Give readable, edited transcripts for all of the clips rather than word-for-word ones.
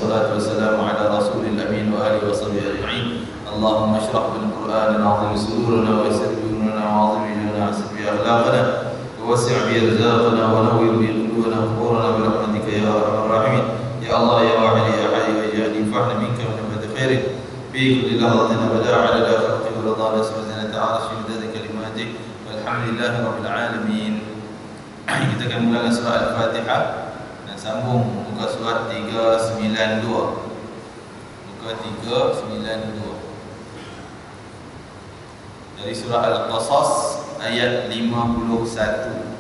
والصلاة والسلام على رسول الأمين وآله وصحبه أجمعين. اللهم اشرح بالقرآن العظيم صدورنا ويسر بأمورنا وعظم أجرنا وحسن بأخلاقنا ووسع بأرزاقنا ونور بقلوبنا وقبورنا برحمتك يا أرحم الراحمين. يا الله يا واحد يا حي يا جاد انفعنا منك ونفذ خيرك في كل لحظة أبدا على خلقك ورضا نسأل زينة عرش مداد كلماتك والحمد لله رب العالمين. Kita akan mulakan surah Al-Fatihah dan sambung muka surat 392. Muka 392 dari surah Al-Qasas ayat 51.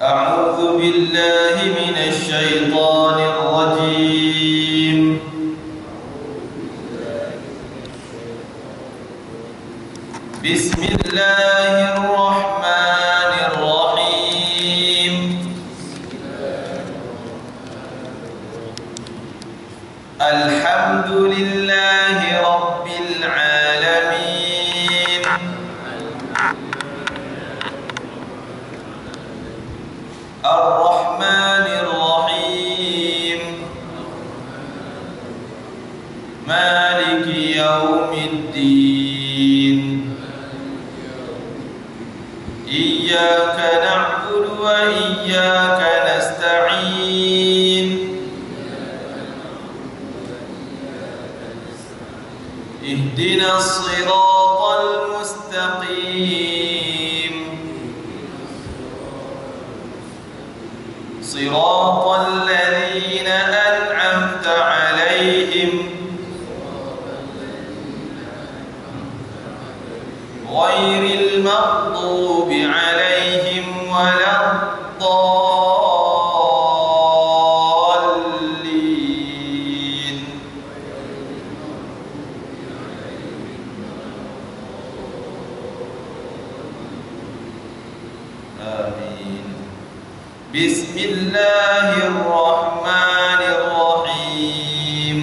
أعوذ بالله من الشيطان الرجيم. بسم الله الرحمن الرحيم. الحمد لله رب العالمين. الرحمن الرحيم مالك يوم الدين إياك نعبد وإياك نستعين اهدنا الصراط المستقيم صراط الذين أنعمت عليهم غير المغضوب عليهم ولا الضالين. آمين. بسم الله الرحمن الرحيم.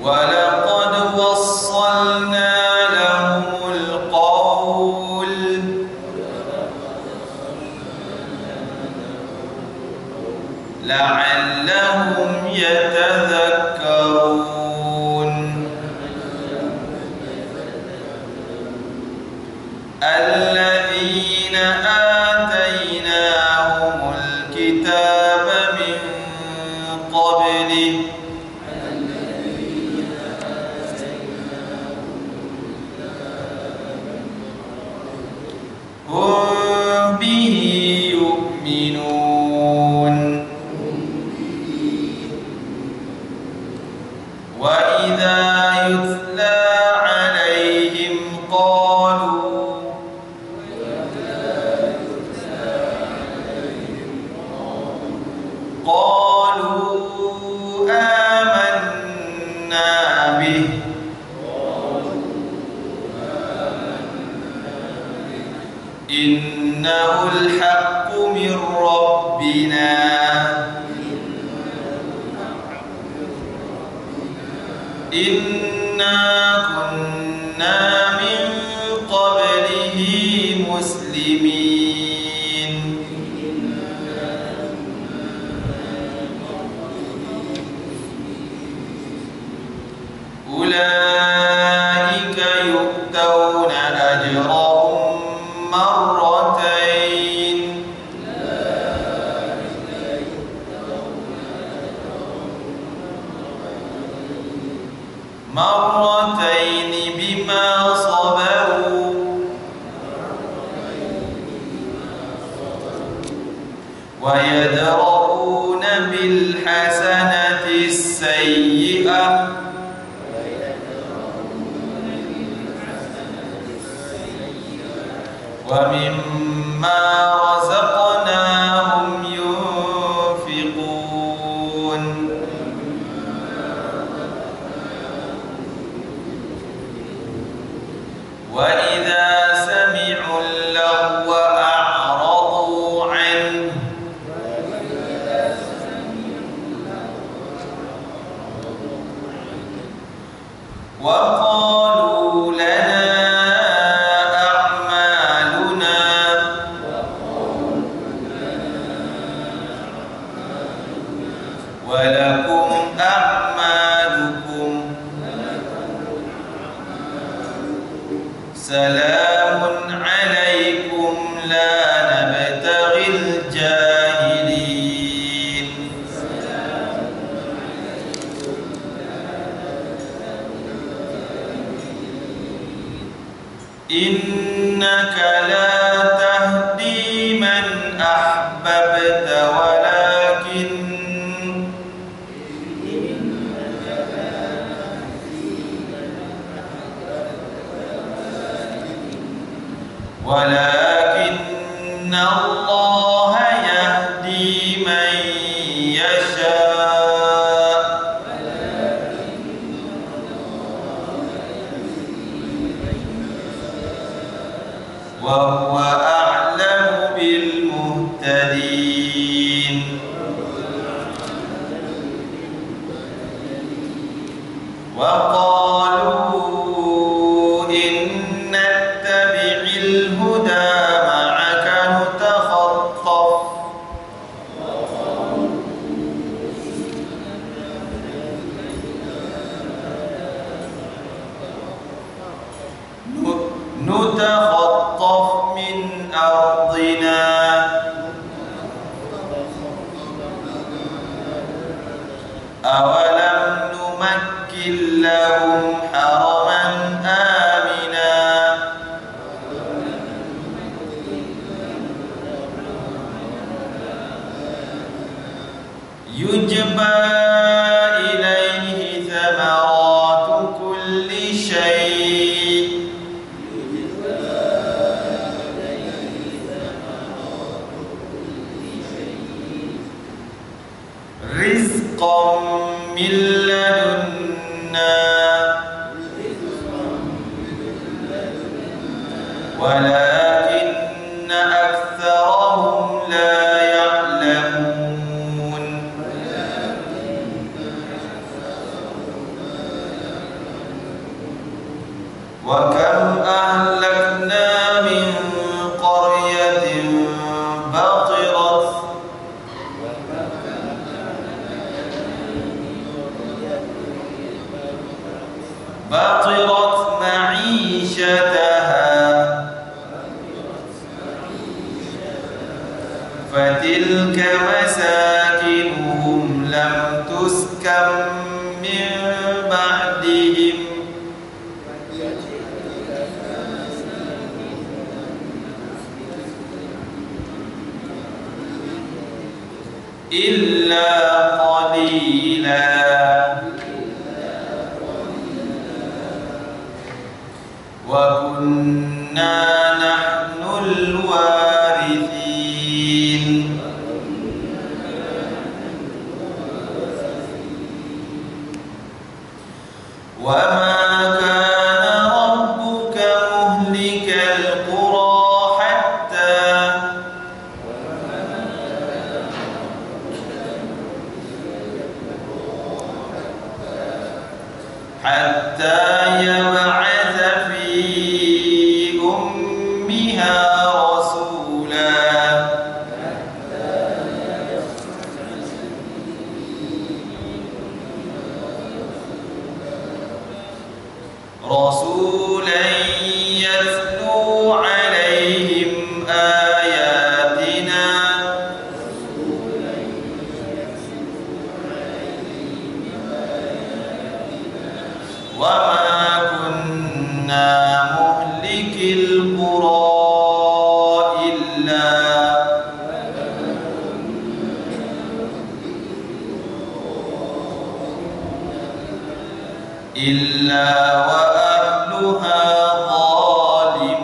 ولقد وصلنا لهم القول لعلهم يتذكرون. الذين آتيناهم الكتاب من قبله هم به يؤمنون. وإذا يتلى عليهم قالوا آمنا به إنه الحق من ربنا إنا كنا من قبله مسلمين. أولئك يؤتون أجرهم مرتين بما صبروا ويدرؤون بالحسنة السيئة ومما رزقناهم ينفقون. وإذا سمعوا اللغو أعرضوا عنه وقالوا لنا أعمالنا ولكم أعمالكم سلام عليكم لا نبتغي الجاهلين إنك لا تهدي من أحببت ولكن الله يهدي من يشاء وهو أعلم بالمهتدين وقالوا إن نتبع الهدى معك نتخطف من أرضنا أولم نمكن لهم حرما آمنا يجبى إليه ثمرات كل شيء رزقا من لدنا ولكن أكثرهم لا يعلمون وكم أهلكنا من قرية بطرت معيشتها فتلك مساكنهم لم تسكن من بعدهم إلا قليلا وكنا نحن الوارثين وما كان ربك مهلك القرى حتى يبعث في أمها رسولا يتلو عليهم آياتنا وما كنا مهلك القرى إلا وأهلها ظالمون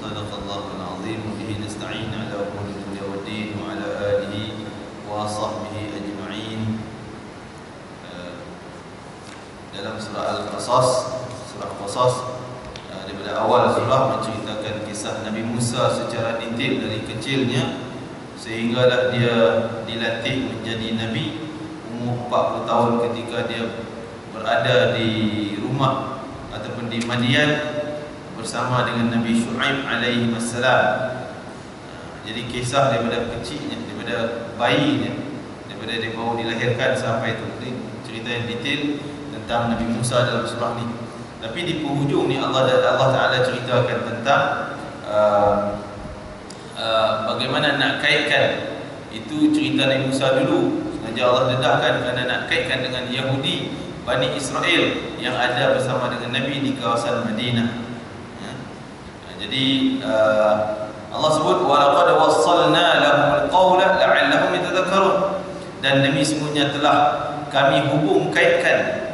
صدق الله العظيم وبه نستعين على أمور الدنيا والدين وعلى آله وصحبه أجمعين. Dalam surah Al-Qasas, daripada awal surah menceritakan kisah Nabi Musa secara detail dari kecilnya sehinggalah dia dilantik menjadi Nabi umur 40 tahun ketika dia berada di rumah ataupun di Madian bersama dengan Nabi Syuaib alaihi wassalam. Jadi kisah daripada kecilnya, daripada bayinya, daripada dia baru dilahirkan sampai itu, ini cerita yang detail tentang Nabi Musa dalam surah ni. Tapi di penghujung ni Allah Ta'ala ceritakan tentang bagaimana nak kaitkan itu cerita Nabi Musa dulu. Sengaja Allah dedahkan kerana nak kaitkan dengan Yahudi Bani Israel yang ada bersama dengan Nabi di kawasan Madinah. Jadi Allah sebut walaqad wassalna lahumul qawla la'allahum yatadhakkarun, dan demi semuanya telah kami hubung kaitkan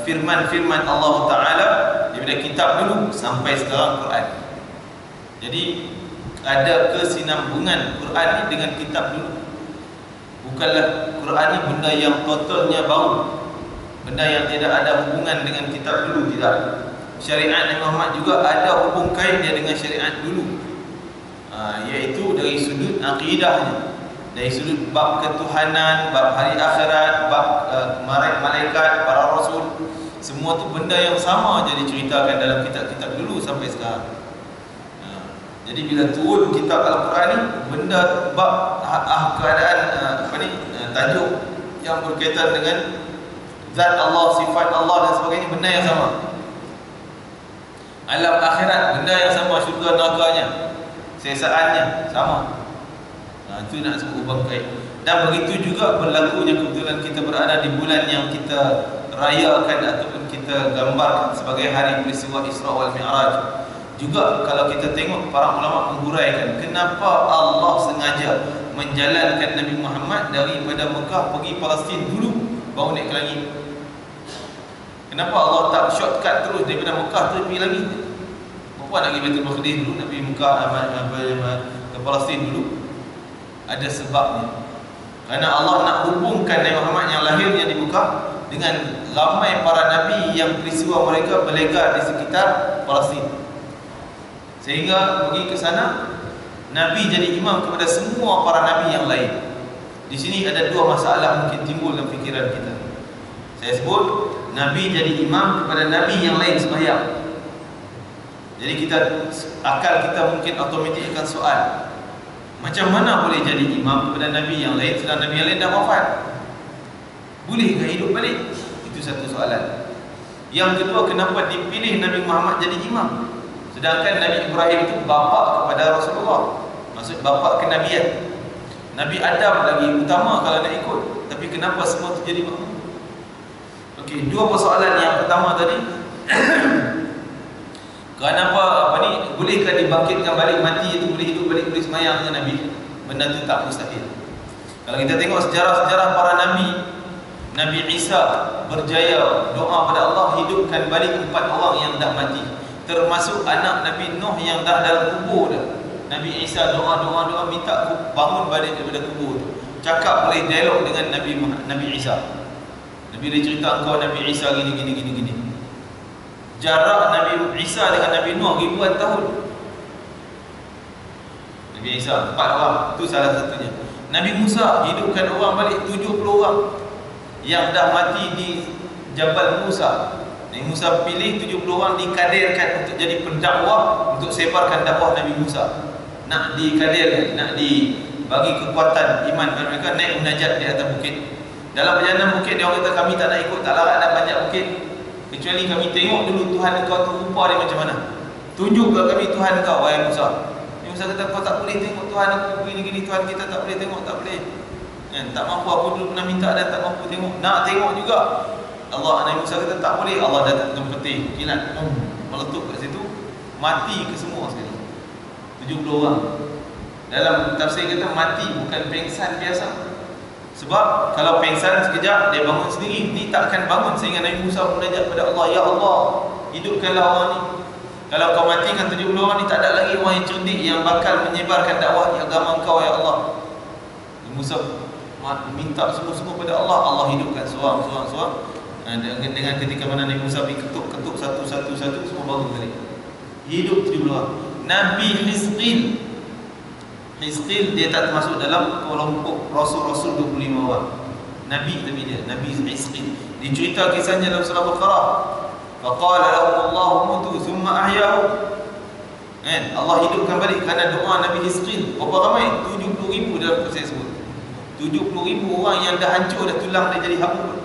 firman-firman Allah Ta'ala daripada kitab dulu sampai sekarang Quran. Jadi ada kesinambungan Quran ni dengan kitab dulu. Bukanlah Quran ni benda yang totalnya baru, benda yang tidak ada hubungan dengan kitab dulu, tidak. Syariat Nabi Muhammad juga ada hubung kait dia dengan syariat dulu, iaitu dari sudut akidahnya, dari sudut bab ketuhanan, bab hari akhirat, bab malaikat, para rasul. Semua tu benda yang sama jadi ceritakan dalam kitab-kitab dulu sampai sekarang. Jadi bila turun kitab Al-Quran ni, benda bab keadaan tajuk yang berkaitan dengan zat Allah, sifat Allah dan sebagainya, benda yang sama. Alam akhirat, benda yang sama, syurga nerakanya, sesaannya sama. Itu nak sebut hubung kait. Dan begitu juga berlakunya kebetulan kita berada di bulan yang kita rayakan ataupun kita gambarkan sebagai hari peristiwa Isra wal Mi'raj. Juga kalau kita tengok para ulama menghuraikan kenapa Allah sengaja menjalankan Nabi Muhammad daripada Mekah pergi Palestin dulu baru naik ke langit. Kenapa Allah tak shortcut terus daripada Mekah tu pergi langit? Kenapa nak pergi Baitul Maqdis dulu, nak pergi Mekah ke Palestin dulu? Ada sebabnya. Kerana Allah nak hubungkan Nabi Muhammad yang lahirnya di Mekah dengan ramai para nabi yang peristiwa mereka berlegar di sekitar Palestin. Sehingga pergi ke sana, Nabi jadi imam kepada semua para nabi yang lain. Di sini ada dua masalah mungkin timbul dalam fikiran kita. Saya sebut Nabi jadi imam kepada nabi yang lain sembahyang. Jadi akal kita mungkin automatik akan soal, macam mana boleh jadi imam kepada nabi yang lain sedang nabi yang lain dah wafat? Boleh ke hidup balik? Itu satu soalan. Yang kedua, kenapa dipilih Nabi Muhammad jadi imam? Sedangkan Nabi Ibrahim itu bapa kepada Rasulullah, maksud bapa kenabian. Nabi Adam lagi utama kalau nak ikut, tapi kenapa semua itu jadi makmum? Okey, dua persoalan. Yang pertama tadi kenapa bolehkah dibangkitkan balik mati itu, boleh hidup balik, boleh semayang dengan Nabi? Benda itu tak mustahil. Kalau kita tengok sejarah-sejarah para nabi, Nabi Isa berjaya doa pada Allah hidupkan balik 4 orang yang dah mati, termasuk anak Nabi Nuh yang dah dalam kubur dah. Nabi Isa doa minta bangun balik daripada kubur tu. Cakap boleh dialog dengan Nabi Isa. Nabi dia cerita, engkau Nabi Isa gini. Jarak Nabi Isa dengan Nabi Nuh ribuan tahun. Nabi Isa 4 orang, itu salah satunya. Nabi Musa hidupkan orang balik 70 orang yang dah mati di Jabal Musa. Nabi Musa pilih 70 orang dikadirkan untuk jadi pendakwah, untuk sebarkan dakwah Nabi Musa. Nak dikadirkan, nak dibagi kekuatan iman kepada mereka, naik munajat di atas bukit. Dalam perjalanan bukit dia orang kata, kami tak nak ikut, tak larat nak banyak bukit, kecuali kami tengok dulu Tuhan engkau tu rupa dia macam mana. Tunjuk ke kami Tuhan engkau, wahai Musa. Nabi Musa kata, kau tak boleh tengok Tuhan aku begini-gini, Tuhan kita tak boleh tengok, tak boleh. Tak mampu, aku dulu pernah minta dan tak mampu tengok. Nak tengok juga. Nabi Musa kata tak boleh. Allah datang peti kilat, meletup kat situ, mati ke semua sekali 70 orang. Dalam tafsir kata mati bukan pengsan biasa. Sebab kalau pengsan sekejap dia bangun sendiri, ni tak akan bangun. Sehingga Nabi Musa munajat pada Allah, ya Allah, hidupkanlah orang ni. Kalau kau matikan 70 orang ni, tak ada lagi orang yang cerdik yang bakal menyebarkan dakwah agama engkau, ya Allah. Nabi Musa minta semua pada Allah, Allah hidupkan seorang. Dengan ketika mana Nabi Musa pergi ketuk satu, semua bangun balik. Hidup 70 orang. Nabi Hizqil Hizqil dia tak termasuk dalam kelompok Rasul-Rasul 25 orang. Nabi tapi dia, Nabi Hizqil. Dicerita kisahnya dalam surah Baqarah. Faqala lahum Allahu mutu thumma ahyahu. Allah hidupkan balik kerana doa Nabi Hizqil. Berapa ramai? 70,000 dalam kisah tersebut. 70,000 orang yang dah hancur, dah tulang dia jadi habuk.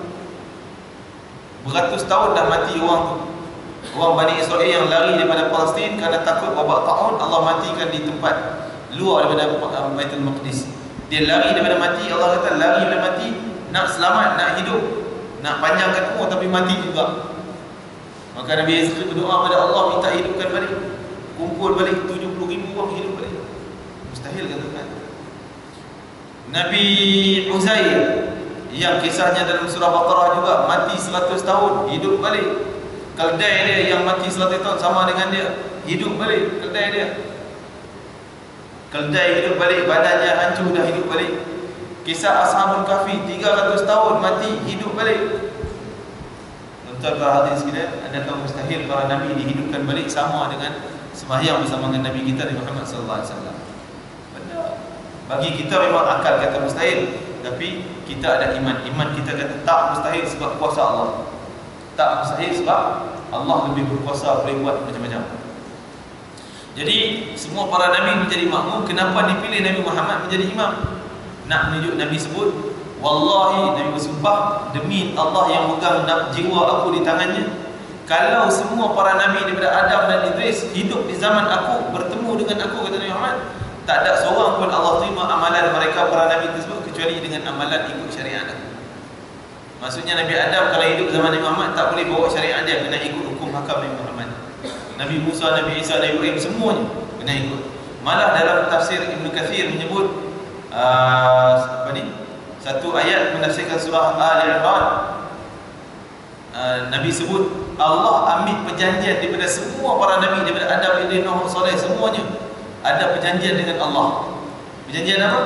Beratus tahun dah mati orang tu. Orang Bani Israel yang lari daripada Palestin kerana takut wabak taun, Allah matikan di tempat luar daripada Baitul Maqdis. Dia lari daripada mati, Allah kata lari daripada mati, nak selamat, nak hidup, nak panjangkan umur tapi mati juga. Maka Nabi Hizqil berdoa kepada Allah minta hidupkan balik. Kumpul balik 70,000 orang hidup balik. Mustahil kan tuan? Nabi Uzair yang kisahnya dalam surah Baqarah juga, mati 100 tahun, hidup balik. Keldai dia yang mati 100 tahun sama dengan dia, hidup balik keldai dia. Keldai hidup balik, badannya hancur dah hidup balik. Kisah Ashabul Kahfi 300 tahun mati, hidup balik. Tuan-tuan para hadirin sekalian, adakah mustahil para nabi dihidupkan balik sama dengan sembahyang bersama dengan Nabi kita Nabi Muhammad sallallahu alaihi wasallam? Benar. Bagi kita memang akal kata mustahil, tapi kita ada iman. Iman kita kata tak mustahil sebab kuasa Allah. Tak mustahil sebab Allah lebih berkuasa, boleh buat macam-macam. Jadi semua para nabi menjadi makmum. Kenapa dipilih Nabi Muhammad menjadi imam? Nak menunjuk Nabi sebut, wallahi, Nabi bersumpah demi Allah yang megang jiwa aku di tangannya, kalau semua para nabi daripada Adam dan Idris hidup di zaman aku, bertemu dengan aku, kata Nabi Muhammad, tak ada seorang pun Allah terima amalan mereka para nabi tersebut kecuali dengan amalan ikut syariat aku. Maksudnya Nabi Adam kalau hidup zaman Nabi Muhammad tak boleh bawa syariat dia, kena ikut hukum hakam Nabi Muhammad. Nabi Musa, Nabi Isa, Nabi Ibrahim semuanya kena ikut. Malah dalam tafsir Ibn Kathir menyebut satu ayat menafsirkan surah Ali Imran, Nabi sebut Allah ambil perjanjian daripada semua para nabi, daripada Adam, Idris, Nuh, Saleh, semuanya ada perjanjian dengan Allah. Perjanjian apa?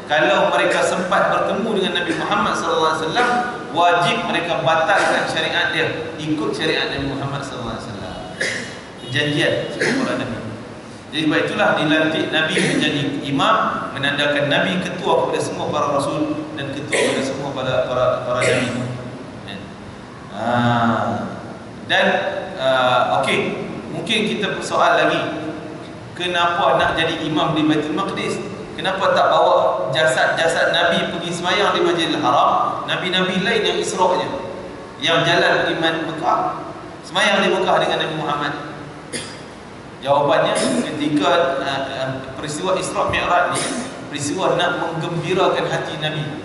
Kalau mereka sempat bertemu dengan Nabi Muhammad sallallahu alaihi wasallam, wajib mereka batalkan syariat dia, ikut syariat Nabi Muhammad sallallahu alaihi wasallam. Perjanjian semua para nabi. Jadi sebab itulah dilantik Nabi menjadi imam, menandakan Nabi ketua kepada semua para rasul dan ketua kepada semua para nabi. Dan okey, mungkin kita persoal lagi, kenapa nak jadi imam di Baitul Maqdis? Kenapa tak bawa jasad-jasad Nabi pergi sembahyang di Masjidil Haram? Nabi-nabi lain yang Isra' je, yang jalan pergi Mekah, sembahyang di Mekah dengan Nabi Muhammad. Jawapannya, ketika peristiwa Isra' Mi'raj ni, peristiwa nak menggembirakan hati Nabi.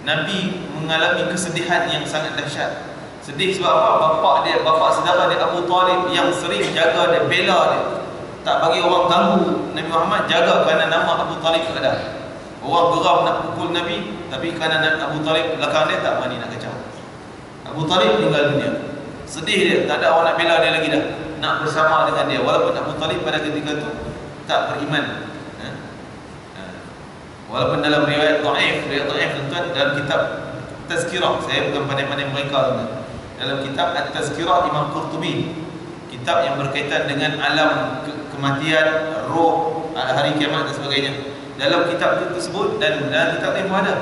Nabi mengalami kesedihan yang sangat dahsyat. Sedih sebab apa? Bapa saudara dia Abu Talib yang sering jaga dia, bela dia, tak bagi orang ganggu Nabi Muhammad, jaga kerana nama Abu Talib ada. Orang geram nak pukul Nabi, tapi kerana Abu Talib belakang dia tak berani nak kacau. Abu Talib meninggal dunia. Sedih dia, tak ada orang nak bela dia lagi dah, nak bersama dengan dia. Walaupun Abu Talib pada ketika itu tak beriman. Walaupun dalam riwayat dhaif tuan-tuan, dalam kitab Tazkirah, saya bukan pandai-pandai mereka tuan, dalam kitab At-Tazkirah Imam Qurtubi, kitab yang berkaitan dengan alam kematian, roh, hari kiamat dan sebagainya. Dalam kitab itu tersebut dan dalam kitab ini ada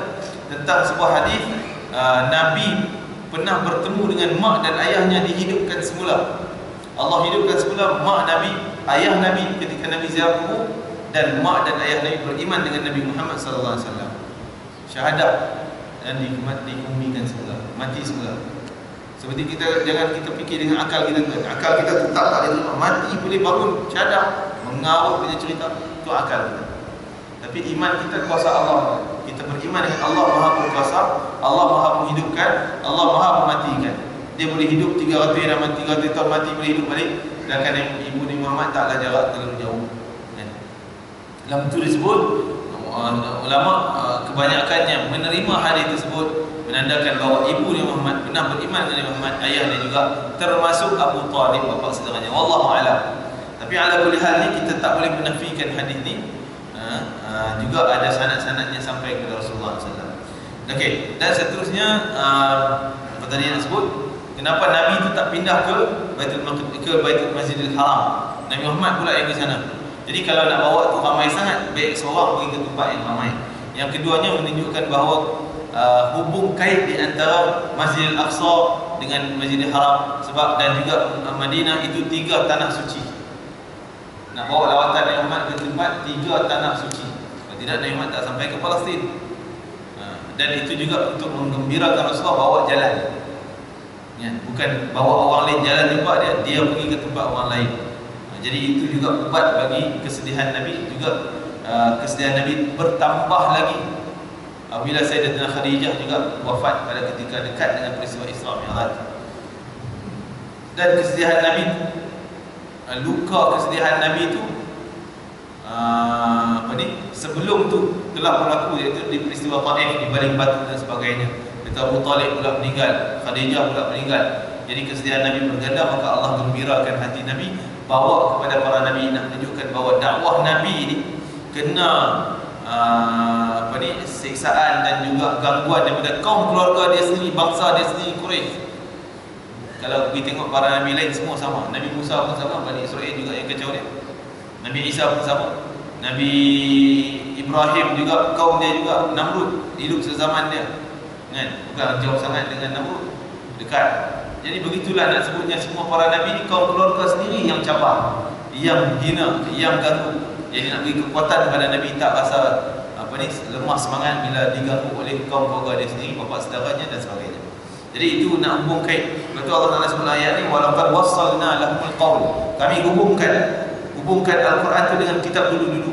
tentang sebuah hadis, Nabi pernah bertemu dengan mak dan ayahnya dihidupkan semula. Allah hidupkan semula mak Nabi, ayah Nabi ketika Nabi ziarah kubur, dan mak dan ayah Nabi beriman dengan Nabi Muhammad sallallahu alaihi wasallam. Syahadat dan dikumikan semula, mati semula. Seperti jangan kita fikir dengan akal kita. Akal kita tetap tak ada terima, mati boleh bangun syahadat, mengawal punya cerita, itu akal kita. Tapi iman kita kuasa Allah. Kita beriman dengan Allah Maha berkuasa, Allah Maha menghidupkan, Allah Maha mematikan. Dia boleh hidup 300 tahun mati, boleh hidup balik. Sedangkan ibu Nabi Muhammad taklah jarak terlalu jauh. Dalam itu disebut ulama kebanyakannya menerima hadis tersebut, menandakan bahawa ibu Nabi Muhammad pernah beriman dengan Nabi Muhammad, ayahnya juga, termasuk Abu Talib, bapa saudaranya. Wallahu a'lam. Tapi ala kulli hal ni kita tak boleh menafikan hadis ni. Juga ada sanad-sanadnya sampai kepada Rasulullah SAW. Okey, dan seterusnya apa tadi yang sebut, kenapa Nabi itu tak pindah ke Baitul Masjidil Haram? Nabi Muhammad pula yang di sana. Jadi kalau nak bawa tu ramai sangat, baik seorang pergi ke tempat yang ramai. Yang keduanya menunjukkan bahawa hubung kait di antara Masjidil Aqsa dengan Masjidil Haram, sebab dan juga Madinah itu 3 tanah suci. Nak bawa lawatan Nabi Muhammad ke tempat 3 tanah suci. Kalau tidak, Nabi Muhammad tak sampai ke Palestin. Dan itu juga untuk menggembirakan Rasulullah bawa jalan. Ya, bukan bawa orang lain jalan tempat dia pergi ke tempat orang lain. Jadi itu juga ubat bagi kesedihan Nabi, juga kesedihan Nabi bertambah lagi apabila Sayyidatina Khadijah juga wafat pada ketika dekat dengan peristiwa Isra Mi'raj. Dan kesedihan Nabi, luka kesedihan Nabi itu sebelum tu telah berlaku, iaitu di peristiwa Taif, di baling batu dan sebagainya. Ketika Abu Talib pula meninggal, Khadijah pula meninggal. Jadi kesedihan Nabi berganda, maka Allah gembirakan hati Nabi, bawa kepada para Nabi, nak menunjukkan bahawa dakwah Nabi ini kena siksaan dan juga gangguan daripada kaum keluarga dia sendiri, bangsa dia sendiri, Quraisy. Kalau pergi tengok para Nabi lain semua sama. Nabi Musa pun sama, Bani Israel juga yang kacau dia. Nabi Isa pun sama. Nabi Ibrahim juga, kaum dia juga, Namrud hidup sezaman dia, kan? Bukan jauh sangat dengan Namrud, dekat. Jadi begitulah nak sebutnya, semua para Nabi ni kaum keluarga sendiri yang cabar, yang hina, yang ganggu. Jadi nak beri kekuatan kepada Nabi, tak rasa lemah semangat bila diganggu oleh kaum keluarga dia sendiri, bapa saudaranya dan sebagainya. Jadi itu nak hubung kait. Betul Allah Taala sebut ayat ni, walaqad wassalna lahumul qaul. Kami hubungkan Al-Quran itu dengan kitab dulu-dulu.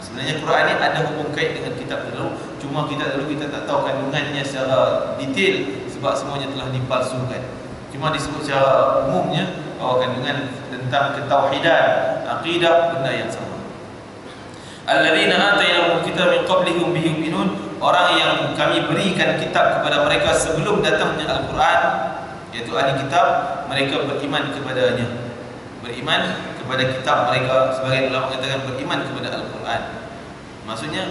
Sebenarnya Quran ni ada hubung kait dengan kitab dulu, cuma kita tak tahu kandungannya secara detail sebab semuanya telah dipalsukan. Cuma disebut secara umumnya bahawa kandungan tentang ketauhidan, akidah, benda yang sama. Alladzina atainahumul kitaba min qablihim bihi yu'minun. Orang yang kami berikan kitab kepada mereka sebelum datangnya Al-Quran, iaitu ahli kitab, mereka beriman kepadanya. Beriman kepada kitab mereka. Sebagian ulama katakan beriman kepada Al-Quran. Maksudnya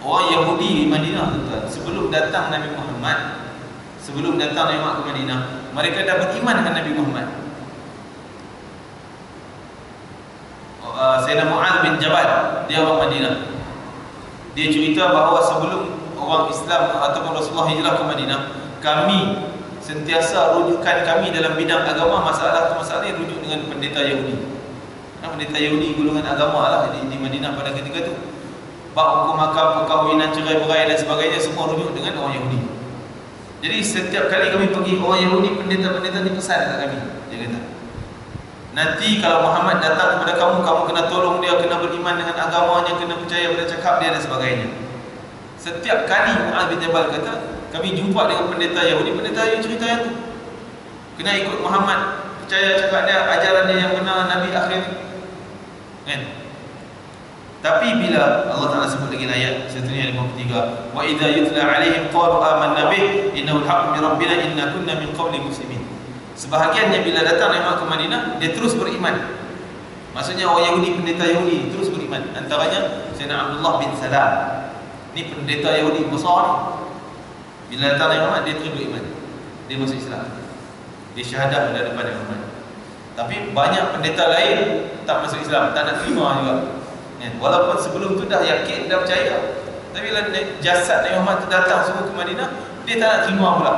orang Yahudi di Madinah, sebelum datang Nabi Muhammad, ke Madinah, mereka dah beriman dengan Nabi Muhammad. Sayyidina Mu'adz bin Jabal, dia orang Madinah. Dia cerita bahawa sebelum orang Islam ataupun Rasulullah hijrah ke Madinah, kami sentiasa rujukan kami dalam bidang agama, masalah ni rujuk dengan pendeta Yahudi. Pendeta Yahudi golongan agama lah di Madinah pada ketika itu. Bab hukum akad, perkahwinan, cerai-berai dan sebagainya, semua rujuk dengan orang Yahudi. Jadi setiap kali kami pergi, orang Yahudi, pendeta-pendeta ni pesan kat kami. Dia kata, nanti kalau Muhammad datang kepada kamu, kamu kena tolong dia, kena beriman dengan agamanya, kena percaya pada cakap dia dan sebagainya. Setiap kali Mu'adz bin Jabal kata, kami jumpa dengan pendeta Yahudi, pendeta Yahudi cerita yang tu, kena ikut Muhammad, percaya cakap dia, ajaran dia yang benar, Nabi akhir, kan? Tapi bila Allah Ta'ala sebut lagi ayat seterusnya 53, wa idza yutla alaihim qalu amanna bih innahu al-haqqu min rabbina inna kunna min qabli muslimin. Sebahagiannya bila datang Nabi ke Madinah, dia terus beriman. Maksudnya orang Yahudi, pendeta Yahudi terus beriman. Antaranya Sayyidina Abdullah bin Salam. Ni pendeta Yahudi besar ni. Bila datang Nabi Muhammad, dia terus beriman. Dia masuk Islam. Dia syahadah pada depan Nabi Muhammad. Tapi banyak pendeta lain tak masuk Islam, tak nak terima juga. Walaupun sebelum tu dah yakin, dah percaya, tapi bila jasad Nabi Muhammad tu datang semua ke Madinah, dia tak nak terima pula.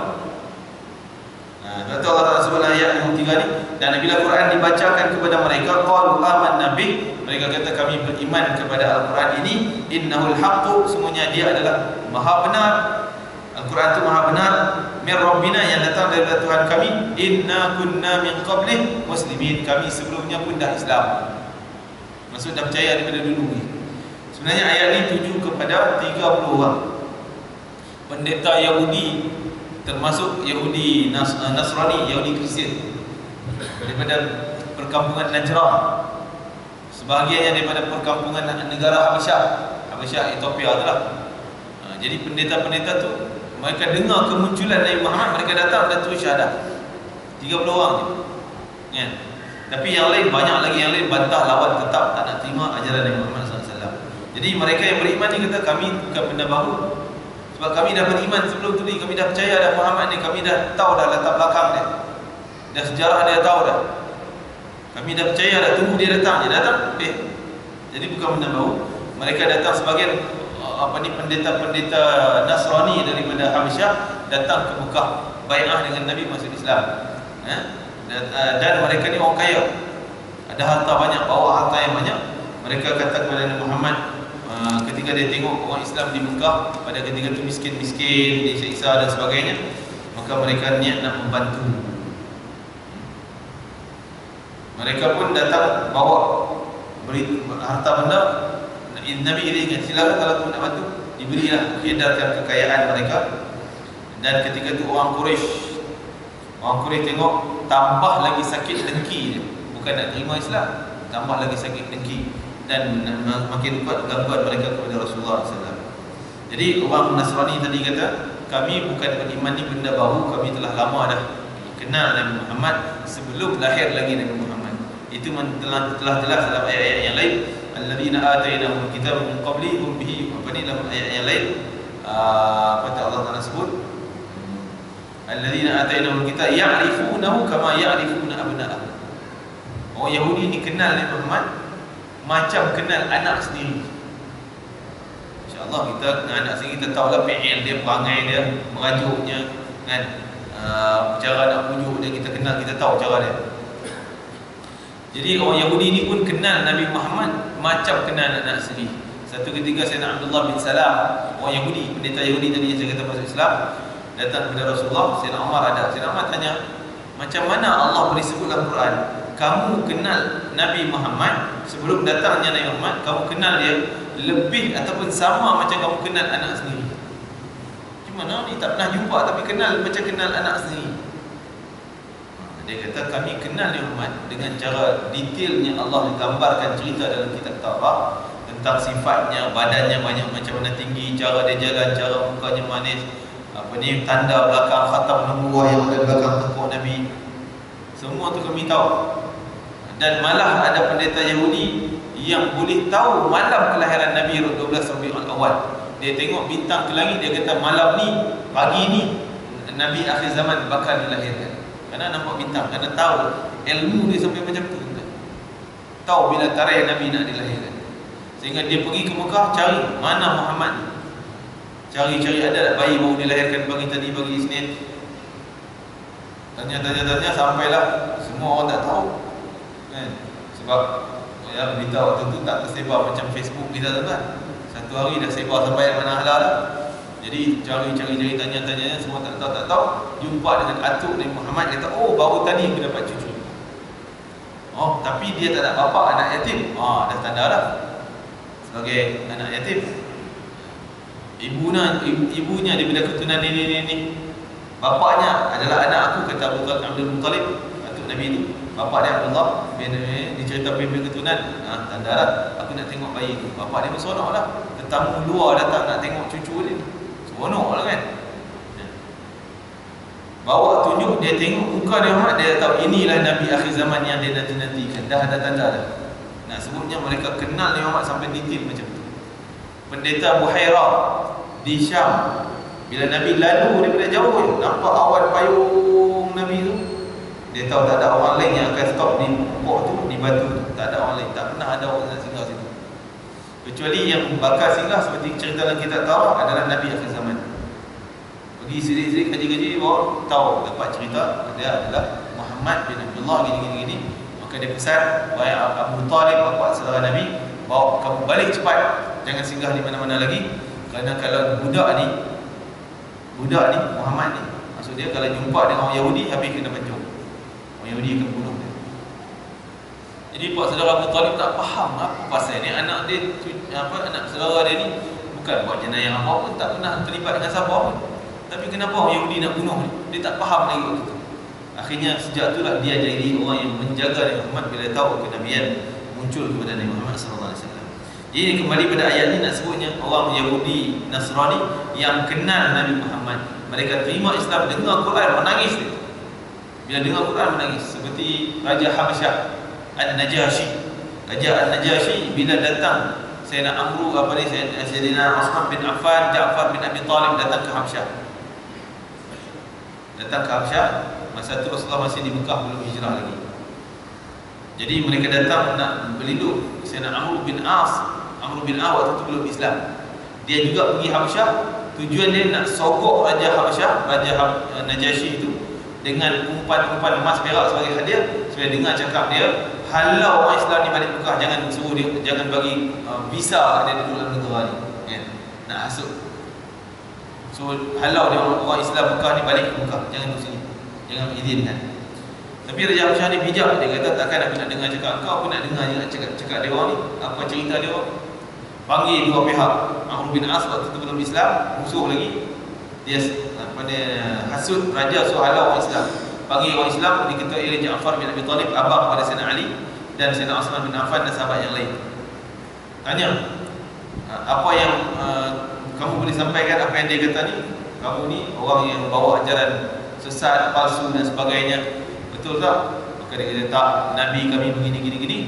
Betul Allah Ta'ala sebut ayat yang 3 ni. Dan bila Quran dibacakan kepada mereka, qalu amanna bih, mereka kata kami beriman kepada Al-Quran ini, innahul haqqu, semuanya dia adalah maha benar. Al-Quran itu maha benar, min rabbina, yang datang dari Tuhan kami, inna kunna min qablih muslimin, kami sebelumnya pun dah Islam. Maksud dah percaya daripada dulu ni. Sebenarnya ayat ni tuju kepada 30 orang pendeta Yahudi, termasuk Yahudi Nasrani, Yahudi Kristian, daripada perkampungan Najran, sebahagiannya daripada perkampungan negara Habasyah Ethiopia itulah. Jadi pendeta-pendeta tu, mereka dengar kemunculan Nabi Muhammad, mereka datang dan terus syahadah. 30 orang je, kan? Tapi yang lain, banyak lagi yang lain bantah, lawan, tetap tak nak terima ajaran Nabi Muhammad SAW. Jadi mereka yang beriman ni kata, kami bukan benda baru, sebab kami dah beriman sebelum tu ni, kami dah percaya dah Muhammad ni, kami dah tahu dah latar belakang dia, dah sejarah dia tahu dah, kami dah percaya dah, tunggu dia datang je, datang Jadi bukan benda baru. Mereka datang sebagian pendeta-pendeta Nasrani daripada Habasyah datang ke Mekah, bai'ah dengan Nabi masuk Islam. Dan mereka ni orang kaya, ada harta banyak, bawa harta yang banyak. Mereka kata kepada Nabi Muhammad, ketika dia tengok orang Islam di Mekah pada ketika itu miskin-miskin, disiksa dan sebagainya, maka mereka niat nak membantu. Mereka pun datang bawa beri harta benda. Nabi ingat, silakan kalau kamu nak bantu, diberilah, edarkan kekayaan mereka. Dan ketika itu orang Quraisy tengok tambah lagi sakit dengki dia, bukan nak terima Islam, tambah lagi sakit dengki dan makin kuat gangguan mereka kepada Rasulullah SAW. Jadi orang Nasrani tadi kata, kami bukan beriman ni benda baru, kami telah lama dah kenal Nabi Muhammad sebelum lahir lagi Nabi Muhammad. Itu telah jelas dalam ayat-ayat yang lain. Alladzina atainahumul kitaba min qabli hum bihi, dalam ayat yang lain apa Allah Taala sebut, alladzina atainahumul kitaba ya'rifunahu kama ya'rifuna abna'ahum. Orang Yahudi ni kenal Nabi Muhammad macam kenal anak sendiri. InsyaAllah kita dengan anak sendiri kita tahulah fi'il dia, perangai dia, merajuknya kan, cara nak pujuk dia kita kenal, kita tahu cara dia. Jadi orang Yahudi ni pun kenal Nabi Muhammad macam kenal anak sendiri. Satu ketika Sayyidina Abdullah bin Salam, orang Yahudi, pendeta Yahudi tadi yang saya kata masuk Islam, datang kepada Rasulullah. Sayyidina Umar ada. Sayyidina Umar tanya, macam mana Allah boleh sebut dalam Quran, kamu kenal Nabi Muhammad sebelum datangnya Nabi Muhammad, kamu kenal dia lebih ataupun sama macam kamu kenal anak sendiri. Gimana ni, tak pernah jumpa tapi kenal macam kenal anak sendiri. Dia kata kami kenal Nabi Muhammad dengan cara detailnya Allah gambarkan cerita dalam kitab Taurat tentang sifatnya, badannya banyak macam mana tinggi, cara dia jalan, cara mukanya manis, tanda belakang khatam nubuwah yang ada belakang tekuk Nabi. Semua tu kami tahu. Dan malah ada pendeta Yahudi yang boleh tahu malam kelahiran Nabi 12 Rabiul Awal. Dia tengok bintang ke langit, dia kata malam ni, pagi ni Nabi akhir zaman bakal dilahirkan. Kerana nampak bintang, kerana tahu ilmu dia sampai macam tu. Tahu bila tarikh Nabi nak dilahirkan. Sehingga dia pergi ke Mekah cari mana Muhammad ni. Cari-cari ada bayi baru dilahirkan pagi tadi, pagi Isnin. Tanya sampailah semua orang tak tahu kan? Sebab ya, berita waktu tu tak tersebar macam Facebook kita tuan. Satu hari dah sebar sampai mana halal lah. Jadi cari tanya semua tak tahu. Jumpa dengan atuk Nabi Muhammad, kata, oh baru tadi aku dapat cucu. Oh, tapi dia tak ada bapa, anak yatim. Dah tanda dah sebagai anak yatim. Ibunya daripada keturunan ni. Bapaknya adalah anak aku, kata Abdul Muttalib, atuk Nabi itu. Bapa dia Abdullah, dicerita pimpin keturunan. Tanda dah, aku nak tengok bayi itu. Bapa dia pun seronok lah. Tetamu luar datang nak tengok cucu dia. Seronok lah kan. Bawa tunjuk, dia tengok muka dia Muhammad, dia tahu inilah Nabi akhir zaman yang dia nanti-nantikan. Dah ada tanda dah. Nak sebutnya mereka kenal Nabi Muhammad sampai detail macam tu. Pendeta Buhairah di Syam, bila Nabi lalu daripada jauh, nampak awan payung Nabi tu, dia tahu tak ada orang lain yang akan stop di pokok tu, di batu tu. Tak ada orang lain, tak pernah ada orang yang singgah situ. Kecuali yang bakal singgah seperti cerita dalam kitab Taurat adalah Nabi akhir zaman. Pergi sidik-sidik kaji-kaji, baru tahu, dapat cerita dia adalah Muhammad bin Abdullah gini. Maka dia pesan, wahai Abu Talib, bapa saudara Nabi, bawa kamu balik cepat, jangan singgah di mana-mana lagi. Kerana kalau budak ni Muhammad ni, maksud dia kalau jumpa dengan orang Yahudi, habis kena pancung. Orang Yahudi akan bunuh dia. Jadi pak saudara Abu Talib tak faham apa pasal ni, anak dia anak saudara dia ni bukan buat jenayah apa pun, tak pernah terlibat dengan siapa pun. Tapi kenapa orang Yahudi nak bunuh dia? Dia tak faham lagi waktu tu. Akhirnya sejak itulah dia jadi orang yang menjaga Nabi Muhammad bila tahu kenabian muncul kepada Nabi Muhammad sallallahu alaihi wasallam. Jadi kembali pada ayat ni nak sebutnya orang Yahudi Nasrani yang kenal Nabi Muhammad, mereka terima Islam, dengar Quran menangis dia. Bila dengar Quran menangis, seperti Raja Habasyah An-Najashi. Raja An-Najashi bila datang Sayyidina Sayyidina Uthman bin Affan, Ja'far bin Abi Talib datang ke Habasyah. Masa itu Rasulullah masih di Mekah, belum hijrah lagi. Jadi mereka datang nak berlindung. Sayyidina Amr bin As waktu itu belum Islam. Dia juga pergi Habasyah. Tujuan dia nak sogok Raja Habasyah, Najasyi itu, dengan umpan-umpan emas perak sebagai hadiah, supaya dengar cakap dia, halau orang Islam ni balik Mekah, jangan suruh dia, jangan bagi visa dia duduk dalam negara ni, ya. Nak hasut. So halau dia orang Islam Mekah ni balik ke Mekah, jangan duduk sini, jangan izinkan. Tapi Raja Habasyah ni bijak, dia kata takkan aku nak dengar cakap kau, aku nak dengar je nak cakap dia orang ni, apa cerita dia orang. Panggil dua pihak. Amr bin As waktu itu belum Islam, musuh lagi. Dia hasut raja suhalau orang Islam. Panggil orang Islam, diketuai oleh Ja'far bin Abi Talib, abang kepada Sayyidina Ali dan Sayyidina Osman bin Affan dan sahabat yang lain. Tanya, apa yang kamu boleh sampaikan, apa yang dia kata ni? Kamu ni orang yang bawa ajaran sesat, palsu dan sebagainya, betul tak? Maka dia kata tak, Nabi kami begini.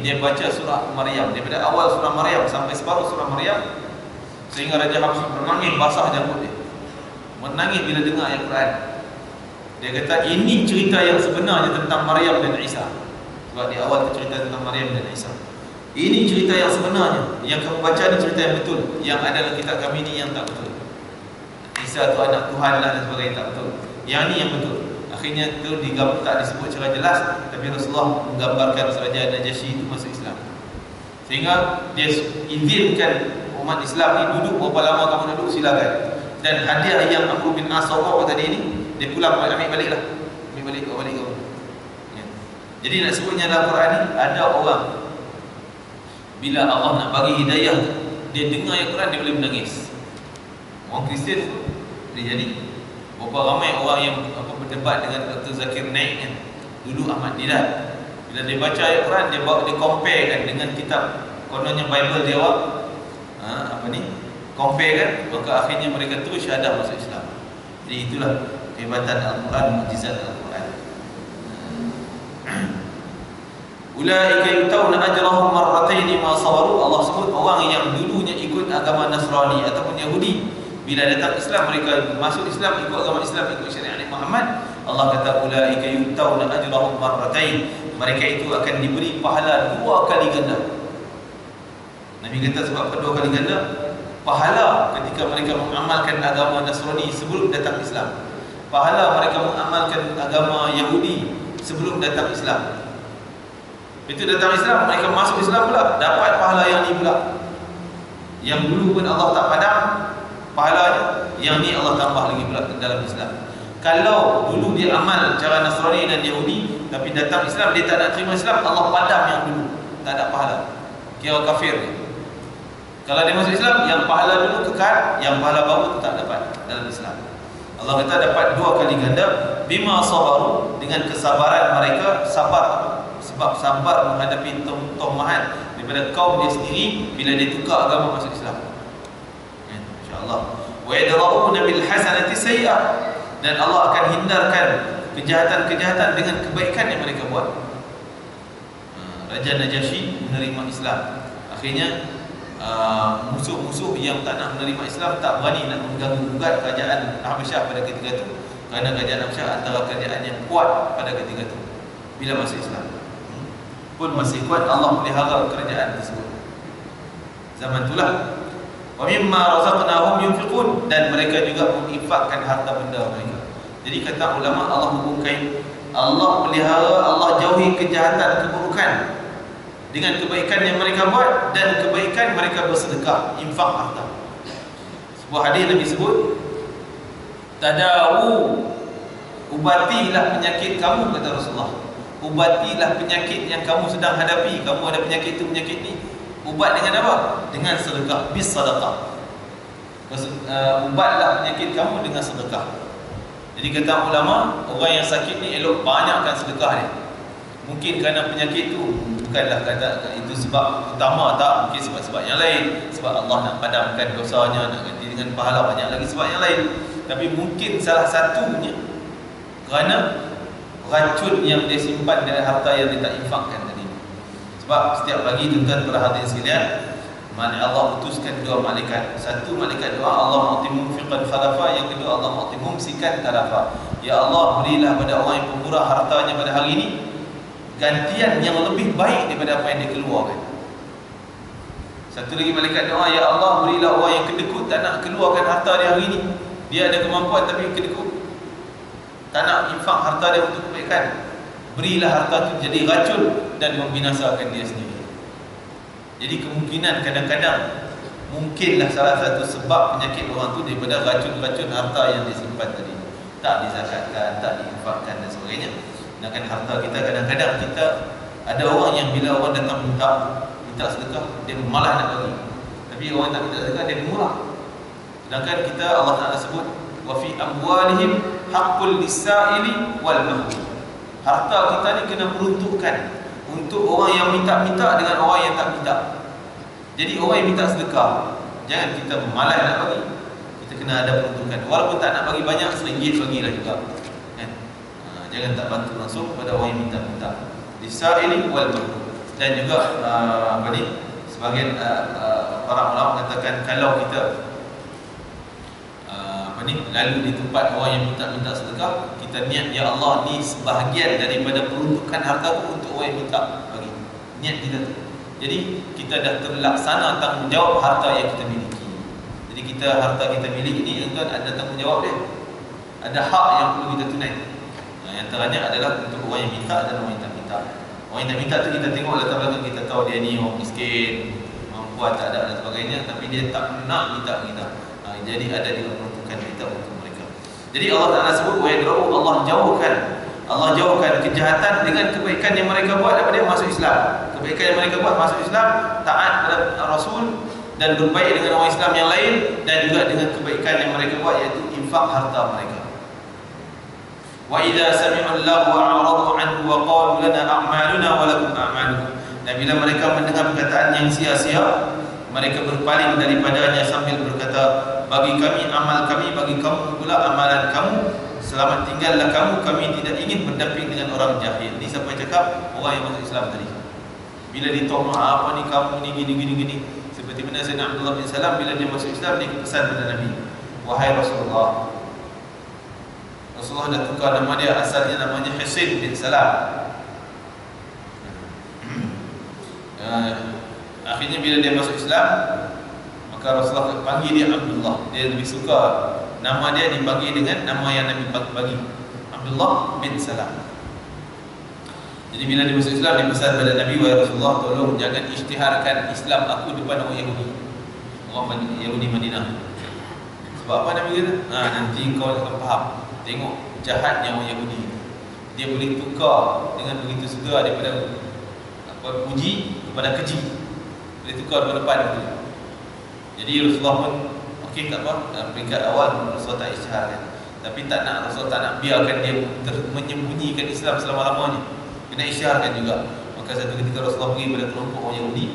Dia baca surah Maryam, daripada awal surah Maryam sampai separuh surah Maryam, sehingga Raja Habasyah menangis basah janggut dia, menangis bila dengar ayat Quran. Dia kata ini cerita yang sebenarnya tentang Maryam dan Isa. Sebab di awal tu cerita tentang Maryam dan Isa. Ini cerita yang sebenarnya. Yang kamu baca ni cerita yang betul. Yang ada dalam kitab kami ni yang tak betul. Isa tu anak Tuhan lah dan sebagainya, tak betul. Yang ni yang betul. Akhirnya tu tak disebut secara jelas, tapi Rasulullah menggambarkan Raja Najasyi itu masuk Islam. Sehingga dia izinkan umat Islam ni duduk berapa lama kamu duduk, silakan. Dan hadiah yang Amr bin As tadi ni, dia pulang ambil balik kau. Ya. Jadi nak sebutnya dalam Quran ni, ada orang bila Allah nak bagi hidayah, dia dengar ayat Quran dia boleh menangis. Orang Kristian tu boleh jadi. Berapa ramai orang yang berdebat dengan Dr. Zakir Naik kan, dulu Ahmad Didat. Bila dia baca ayat Quran, dia compare kan dengan kitab kononnya Bible dia orang, compare kan, maka akhirnya mereka terus syahadah masuk Islam. Jadi itulah kehebatan Al-Quran, mukjizat Al-Quran. Ulaika yutawna ajrahum marratain ma sabaru. Allah sebut orang yang dulunya ikut agama Nasrani ataupun Yahudi, bila datang Islam, mereka masuk Islam, ikut agama Islam, ikut syariat Nabi Muhammad, Allah kata ulaika yutawna ajrahum marratain, mereka itu akan diberi pahala 2 kali ganda. Nabi kata sebab apa 2 kali ganda? Pahala ketika mereka mengamalkan agama Nasrani sebelum datang Islam, pahala mereka mengamalkan agama Yahudi sebelum datang Islam. Itu datang Islam, mereka masuk Islam pula, dapat pahala yang ni pula. Yang dulu pun Allah tak padam pahalanya, yang ni Allah tambah lagi pula dalam Islam. Kalau dulu dia amal cara Nasrani dan Yahudi, tapi datang Islam dia tak nak terima Islam, Allah padam yang dulu, tak ada pahala, kira kafir dia. Kalau dia masuk Islam, yang pahala dulu kekal, yang pahala baru tu tak dapat dalam Islam. Allah kata dapat 2 kali ganda, bima sabaru, dengan kesabaran mereka. Sabar sebab sabar menghadapi tomahan daripada kaum dia sendiri bila dia tukar agama masuk Islam. InsyaAllah. Wa yadra'una bil hasanati sayyi'ah, dan Allah akan hindarkan kejahatan-kejahatan dengan kebaikan yang mereka buat. Raja Najasyi menerima Islam. Akhirnya musuh-musuh yang tak nak menerima Islam tak berani nak mengganggu-gugat kerajaan Habasyah pada ketika itu, kerana kerajaan Habasyah antara kerajaan yang kuat pada ketika itu. Bila masuk Islam pun masih kuat, Allah pelihara kerajaan tersebut. Zaman itulah wa mimma razaqnahum yunfiqun, dan mereka juga menginfakkan harta benda mereka. Jadi kata ulama, Allah hubungkan, Allah pelihara, Allah jauhi kejahatan, keburukan dengan kebaikan yang mereka buat dan kebaikan mereka bersedekah, infak harta. Sebuah hadis Nabi sebut, tadawu, ubatilah penyakit kamu, kata Rasulullah. Ubatilah penyakit yang kamu sedang hadapi. Kamu ada penyakit itu, penyakit ni, ubat dengan apa? Dengan sedekah, bis sadaqah. Ubatlah penyakit kamu dengan sedekah. Jadi kata ulama, orang yang sakit ni elok banyakkan sedekah dia. Mungkin kerana penyakit tu bukanlah kata itu sebab utama, tak, mungkin sebab-sebab yang lain, sebab Allah nak padamkan dosanya, nak ganti dengan pahala, banyak lagi sebab yang lain. Tapi mungkin salah satunya kerana racun yang dia simpan dari harta yang dia tak infakkan tadi. Sebab setiap pagi tuan-tuan para hadirin sekalian, Allah utuskan 2 malaikat. Satu malaikat doa, Allah mu'ti mumfiqan khalafa, yang kedua Allah mu'ti mumsikan talafa. Ya Allah, berilah pada orang yang pemurah hartanya pada hari ini gantian yang lebih baik daripada apa yang dia keluarkan. Satu lagi malaikat doa, ya Allah, berilah orang yang kedekut tak nak keluarkan harta dia hari ini. Dia ada kemampuan tapi kedekut, tak nak infak harta dia untuk kebaikan. Berilah harta itu jadi racun dan membinasakan dia sendiri. Jadi kemungkinan kadang-kadang mungkinlah salah satu sebab penyakit orang tu daripada racun-racun harta yang disimpan tadi, tak dizakatkan, tak diinfakkan dan sebagainya. Sedangkan harta kita kadang-kadang kita ada orang yang bila orang datang minta sedekah, dia malah nak bagi. Tapi orang tak minta sedekah, dia murah. Sedangkan kita, Allah Ta'ala sebut, wa fi amwalihim haqqul lisaili wal mahrum. Harta kita ni kena peruntukkan untuk orang yang minta-minta dengan orang yang tak minta. Jadi orang yang minta sedekah, jangan kita malas nak bagi. Kita kena ada peruntukan. Walaupun tak nak bagi banyak, RM1 bagilah juga, kan? Jangan tak bantu langsung pada orang yang minta-minta. Lisaili wal mahrum. Dan juga sebagian para ulama mengatakan, kalau kita lalu di tempat orang yang minta-minta sedekah, kita niat, ya Allah, ni sebahagian daripada peruntukan harta untuk orang yang minta bagi. Niat kita tu. Jadi kita dah terlaksana tanggungjawab harta yang kita miliki. Jadi harta kita miliki ni, tuan, ada tanggungjawab dia, ada hak yang perlu kita tunai. Yang antaranya adalah untuk orang yang minta dan orang yang tak minta. Orang yang tak minta tu kita tengok latar belakang, kita tahu dia ni orang miskin, mampuan tak ada dan sebagainya, tapi dia tak nak minta kita. Jadi ada diperuntukkan kita untuk mereka. Jadi Allah Ta'ala sebut, Allah jauhkan kejahatan dengan kebaikan yang mereka buat daripada masuk Islam. Kebaikan yang mereka buat masuk Islam, taat kepada Rasul dan berbaik dengan orang Islam yang lain, dan juga dengan kebaikan yang mereka buat, iaitu infak harta mereka. Wa idza sami'u Allahu a'radu 'anhu wa qalu lana a'maluna wa lakum a'malukum. Dan bila mereka mendengar perkataan yang sia-sia, mereka berpaling daripadanya sambil berkata, bagi kami amal kami, bagi kamu pula amalan kamu. Selamat tinggallah kamu, kami tidak ingin berdamping dengan orang jahil. Ini siapa yang cakap? Orang yang masuk Islam tadi. Bila ditolak, apa ni kamu ni gini. Seperti mana Sayyidina Abdullah bin Salam, bila dia masuk Islam, dia pesan pada Nabi, wahai Rasulullah, Rasulullah dah tukar nama dia, asalnya namanya Husain bin Salam. Akhirnya bila dia masuk Islam, maka Rasulullah panggil dia Abdullah. Dia lebih suka nama dia dipanggil dengan nama yang Nabi bagi, Abdullah bin Salam. Jadi bila dia masuk Islam, dia pesan pada Nabi, wahai Rasulullah, tolong jangan isytiharkan Islam aku depan orang Yahudi, orang Yahudi Madinah. Sebab apa Nabi kata? Nanti kau akan faham. Tengok jahatnya orang Yahudi. Dia boleh tukar dengan begitu segera daripada puji kepada keji. Boleh tukar depan itu. Jadi Rasulullah pun okey, tak apa, peringkat awal Rasulullah tak isytiharkan. Tapi Rasulullah tak nak biarkan dia menyembunyikan Islam selama-lamanya. Kena isytiharkan juga. Maka satu ketika Rasulullah pergi pada kelompok orang Yahudi,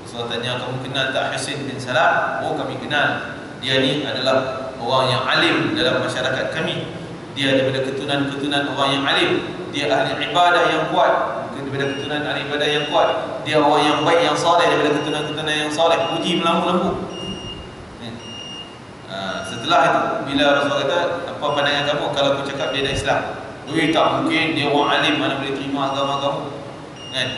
Rasulullah tanya, kamu kenal tak Husain bin Salam? Oh, kami kenal. Dia ni adalah orang yang alim dalam masyarakat kami. Dia daripada keturunan orang yang alim. Dia ahli ibadah yang kuat, daripada keturunan ahli ibadah yang kuat. Dia orang yang baik, yang saleh, daripada keturunan yang saleh. Puji melambu-lambu. Setelah itu, bila Rasulullah kata, apa pandangan kamu kalau aku cakap dia dah Islam? Tak mungkin, dia orang alim, mana boleh terima agama kamu, kan?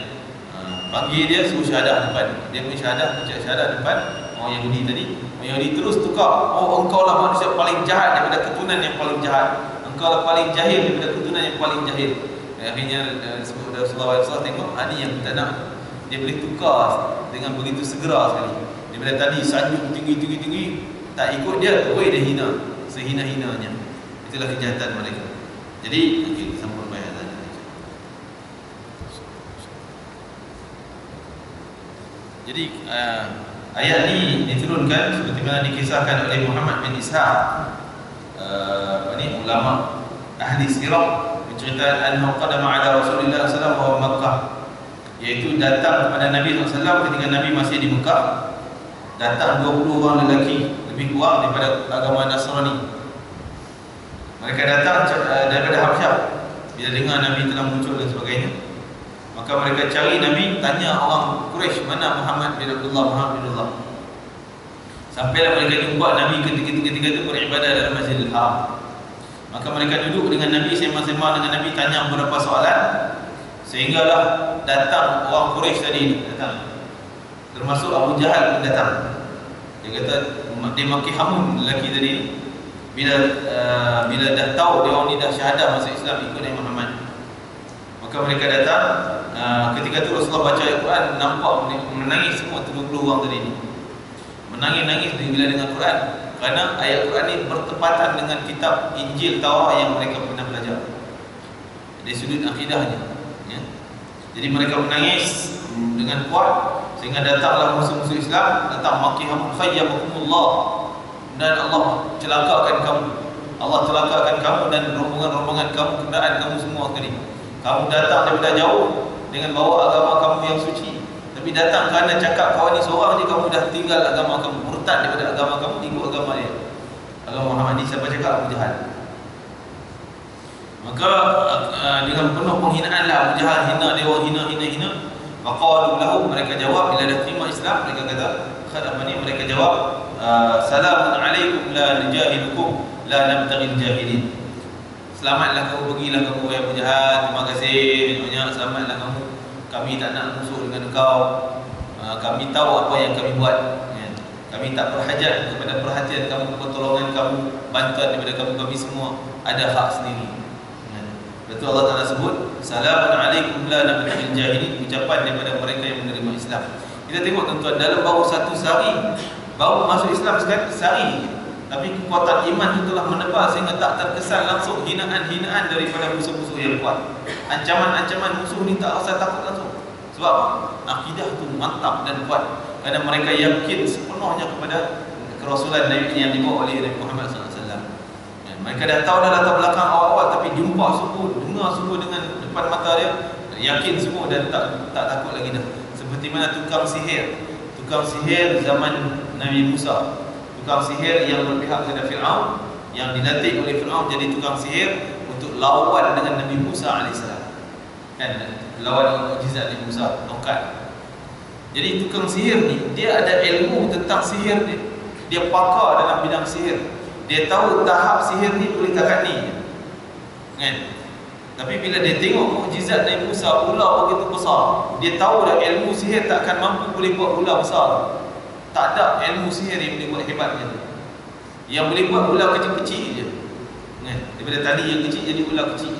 Panggil dia, suruh syahadah depan. Dia pun syahadah, ucap syahadah depan orang Yahudi tadi. Orang Yahudi terus tukar, oh, engkau lah manusia paling jahat daripada keturunan yang paling jahat. Engkau lah paling jahil daripada keturunan yang paling jahil. Akhirnya Rasulullah tengok, ni yang kita nak. Dia boleh tukar dengan begitu segera sekali. Daripada tadi sanjung tinggi, tak ikut dia, terus dia hina, sehina-hinanya. Itulah kejahatan mereka. Jadi, okey, sambung bayar tadi. Jadi ayat ni diturunkan seperti mana dikisahkan oleh Muhammad bin Ishaq, ulama ahli sirah, menceritakan annahu qadama ala Rasulillah sallallahu alaihi wasallam wa Makkah, iaitu datang kepada Nabi SAW ketika Nabi masih di Mekah. Datang 20 orang lelaki, lebih kurang daripada agama Nasrani. Mereka datang daripada Habsyah. Bila dengar Nabi telah muncul dan sebagainya, maka mereka cari Nabi, tanya orang Quraisy, mana Muhammad bin Abdullah. Sampailah mereka jumpa Nabi ketika itu beribadah dalam Masjidil Haram. Maka mereka duduk dengan Nabi, sema-sema dengan Nabi, tanya beberapa soalan. Sehinggalah datang orang Quraisy tadi datang. Termasuk Abu Jahal pun datang. Dia kata dia maki hamun lelaki tadi. Bila dah tahu dia orang ni dah syahadah masuk Islam ikut Nabi Muhammad. Maka mereka datang. Ketika tu Rasulullah baca ayat Quran, nampak menangis semua 30 orang tadi ni. Menangis-nangis bila dengar Quran, kerana ayat Quran ni bertepatan dengan kitab Injil Taurat yang mereka pernah belajar. Dari sudut akidahnya, ya. Jadi mereka menangis dengan kuat, sehingga datanglah musuh-musuh Islam, datang maqihum khayyabakumullah, dan Allah celakakan kamu. Allah celakakan kamu dan rombongan-rombongan kamu, kenderaan kamu semua sekali. Kamu datang daripada jauh dengan bawa agama kamu yang suci, tapi datang kerana cakap kawan ni seorang je, kamu dah tinggal agama kamu, murtad daripada agama kamu, ikut agama dia, agama Muhammad. Ni siapa cakap? Abu Jahal. Maka dengan penuh penghinaan lah Abu Jahal hina dia orang, hina. Faqalu lahu, mereka jawab bila dah terima Islam, mereka kata mereka jawab, salamun alaikum la najahilukum la nabtaghil jahilin. Selamatlah kamu, pergilah kamu wahai Abu Jahal, terima kasih banyak, selamatlah kamu, kami tak nak musuh dengan engkau. Kami tahu apa yang kami buat, ya. Kami tak berhajat kepada perhatian kamu, pertolongan kamu, bantuan daripada kamu. Kami semua ada hak sendiri, ya. Betul Allah Ta'ala sebut salamun alaikum la nabtaghil jahilin, ucapan daripada mereka yang menerima Islam. Kita tengok tuan-tuan, dalam baru satu sehari, baru masuk Islam sekali sehari, tapi kekuatan iman itu telah menebal sehingga tak terkesan langsung hinaan-hinaan daripada musuh-musuh yang kuat. Ancaman-ancaman musuh ni tak rasa takut langsung. Sebab apa? Akidah tu mantap dan kuat, kerana mereka yakin sepenuhnya kepada kerasulan Nabi yang dibawa oleh Nabi Muhammad SAW. Mereka dah tahu dah latar belakang awal-awal, tapi jumpa sungguh, dengar sungguh dengan depan mata dia, yakin semua dan tak takut lagi dah. Seperti mana tukang sihir zaman Nabi Musa, tukang sihir yang berpihak kepada Fir'aun, yang dilantik oleh Fir'aun jadi tukang sihir untuk lawan dengan Nabi Musa AS, kan, lawan mukjizat Nabi Musa, tongkat. Jadi tukang sihir ni, dia ada ilmu tentang sihir dia. Dia pakar dalam bidang sihir. Dia tahu tahap sihir ni boleh takat ni, kan. Tapi bila dia tengok mukjizat Nabi Musa, ular begitu besar, dia tahu dah ilmu sihir takkan mampu boleh buat ular besar. Tak ada ilmu sihir yang boleh buat hebat macam tu. Yang boleh buat ular kecil-kecil je, kan? Daripada tali yang kecil jadi ular kecil.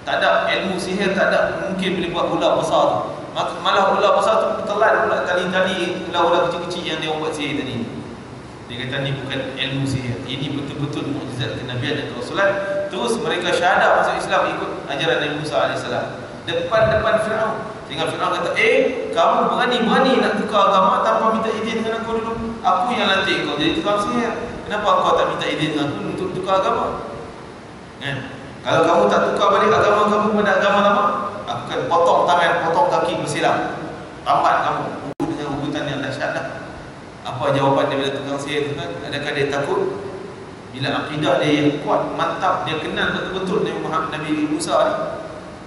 Tak ada ilmu sihir, tak ada mungkin boleh buat ular besar tu. Malah ular besar tu telan pula tali-tali ular-ular kecil-kecil yang dia buat sihir tadi. Dia kata ni bukan ilmu sihir, ini betul-betul mukjizat kenabian dan kerasulan. Terus mereka syahadah masuk Islam ikut ajaran Nabi Musa AS depan Fir'aun. Sehingga Fir'aun kata, kamu berani nak tukar agama tanpa minta izin dengan aku dulu? Aku yang lantik kau jadi tukang sihir, kenapa kau tak minta izin dengan aku untuk tukar agama, kan? Kalau kamu tak tukar balik agama kamu kepada agama lama, aku akan potong tangan, potong kaki, bersilang, tamat kamu dengan ubutan yang dahsyat dah. Apa jawapan dia bila tukang sihir tu, kan? Adakah dia takut? Bila akidah dia yang kuat, mantap, dia kenal betul-betul Nabi Musa ni.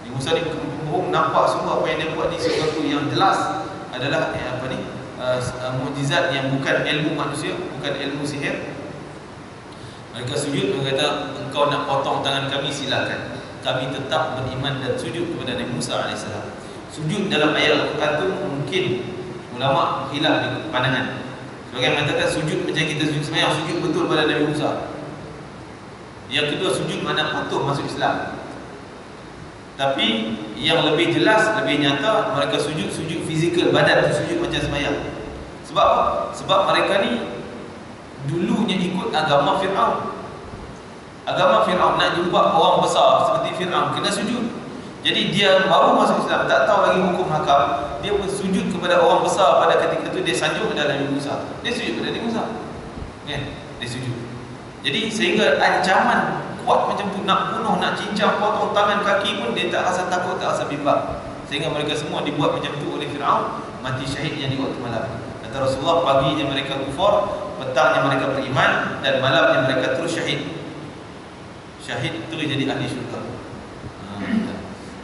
Nabi Musa ni bukan nampak semua apa yang dia buat ni sesuatu yang jelas adalah mukjizat yang bukan ilmu manusia, bukan ilmu sihir. Mereka sujud, mereka kata, engkau nak potong tangan kami, silakan. Kami tetap beriman dan sujud kepada Nabi Musa AS. Sujud dalam ayat Al-Quran tu mungkin ulama hilaf di pandangan. Sebagai mengatakan sujud macam kita sujud sembahyang, sujud betul pada Nabi Musa. Yang kedua, sujud mana patuh masuk Islam. Tapi yang lebih jelas, lebih nyata, mereka sujud fizikal, badan tu sujud macam sembahyang. Sebab apa? Sebab mereka ni dulunya ikut agama Fir'aun. Agama Fir'aun, nak jumpa orang besar seperti Fir'aun kena sujud. Jadi dia baru masuk Islam, tak tahu lagi hukum hakam, dia pun sujud kepada orang besar. Pada ketika itu dia sanjung kepada Nabi Musa, dia sujud kepada Nabi Musa, kan? Dia sujud. Jadi sehingga ancaman kuat macam tu, nak bunuh, nak cincang, potong tangan kaki pun dia tak rasa takut, tak rasa bimbang. Sehingga mereka semua dibuat macam tu oleh Fir'aun, mati syahid yang di waktu malam. Kata Rasulullah, paginya mereka kufar, petangnya mereka beriman, dan malamnya mereka terus syahid. Syahid terus jadi ahli syurga.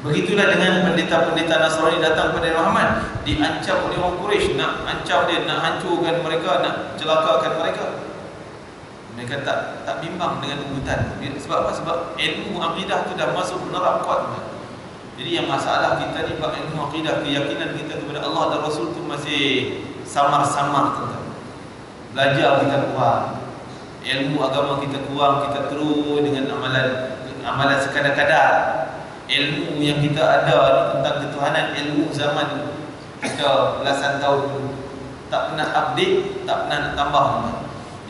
Begitulah dengan pendeta-pendeta Nasrani datang kepada Muhammad, diancam oleh orang Quraisy, nak ancam dia, nak hancurkan mereka, nak celakakan mereka. Mereka tak bimbang dengan ubutan. Sebab apa? Sebab ilmu akidah tu dah masuk menerap kuat. Dia Jadi yang masalah kita ni bab ilmu akidah, keyakinan kita kepada Allah dan Rasul tu masih samar-samar tuan. Belajar kita kurang, ilmu agama kita kurang, kita terus dengan amalan sekadar-kadar. Ilmu yang kita ada ni tentang ketuhanan, ilmu zaman kita belasan tahun dulu, tak pernah update, tak pernah nak tambah.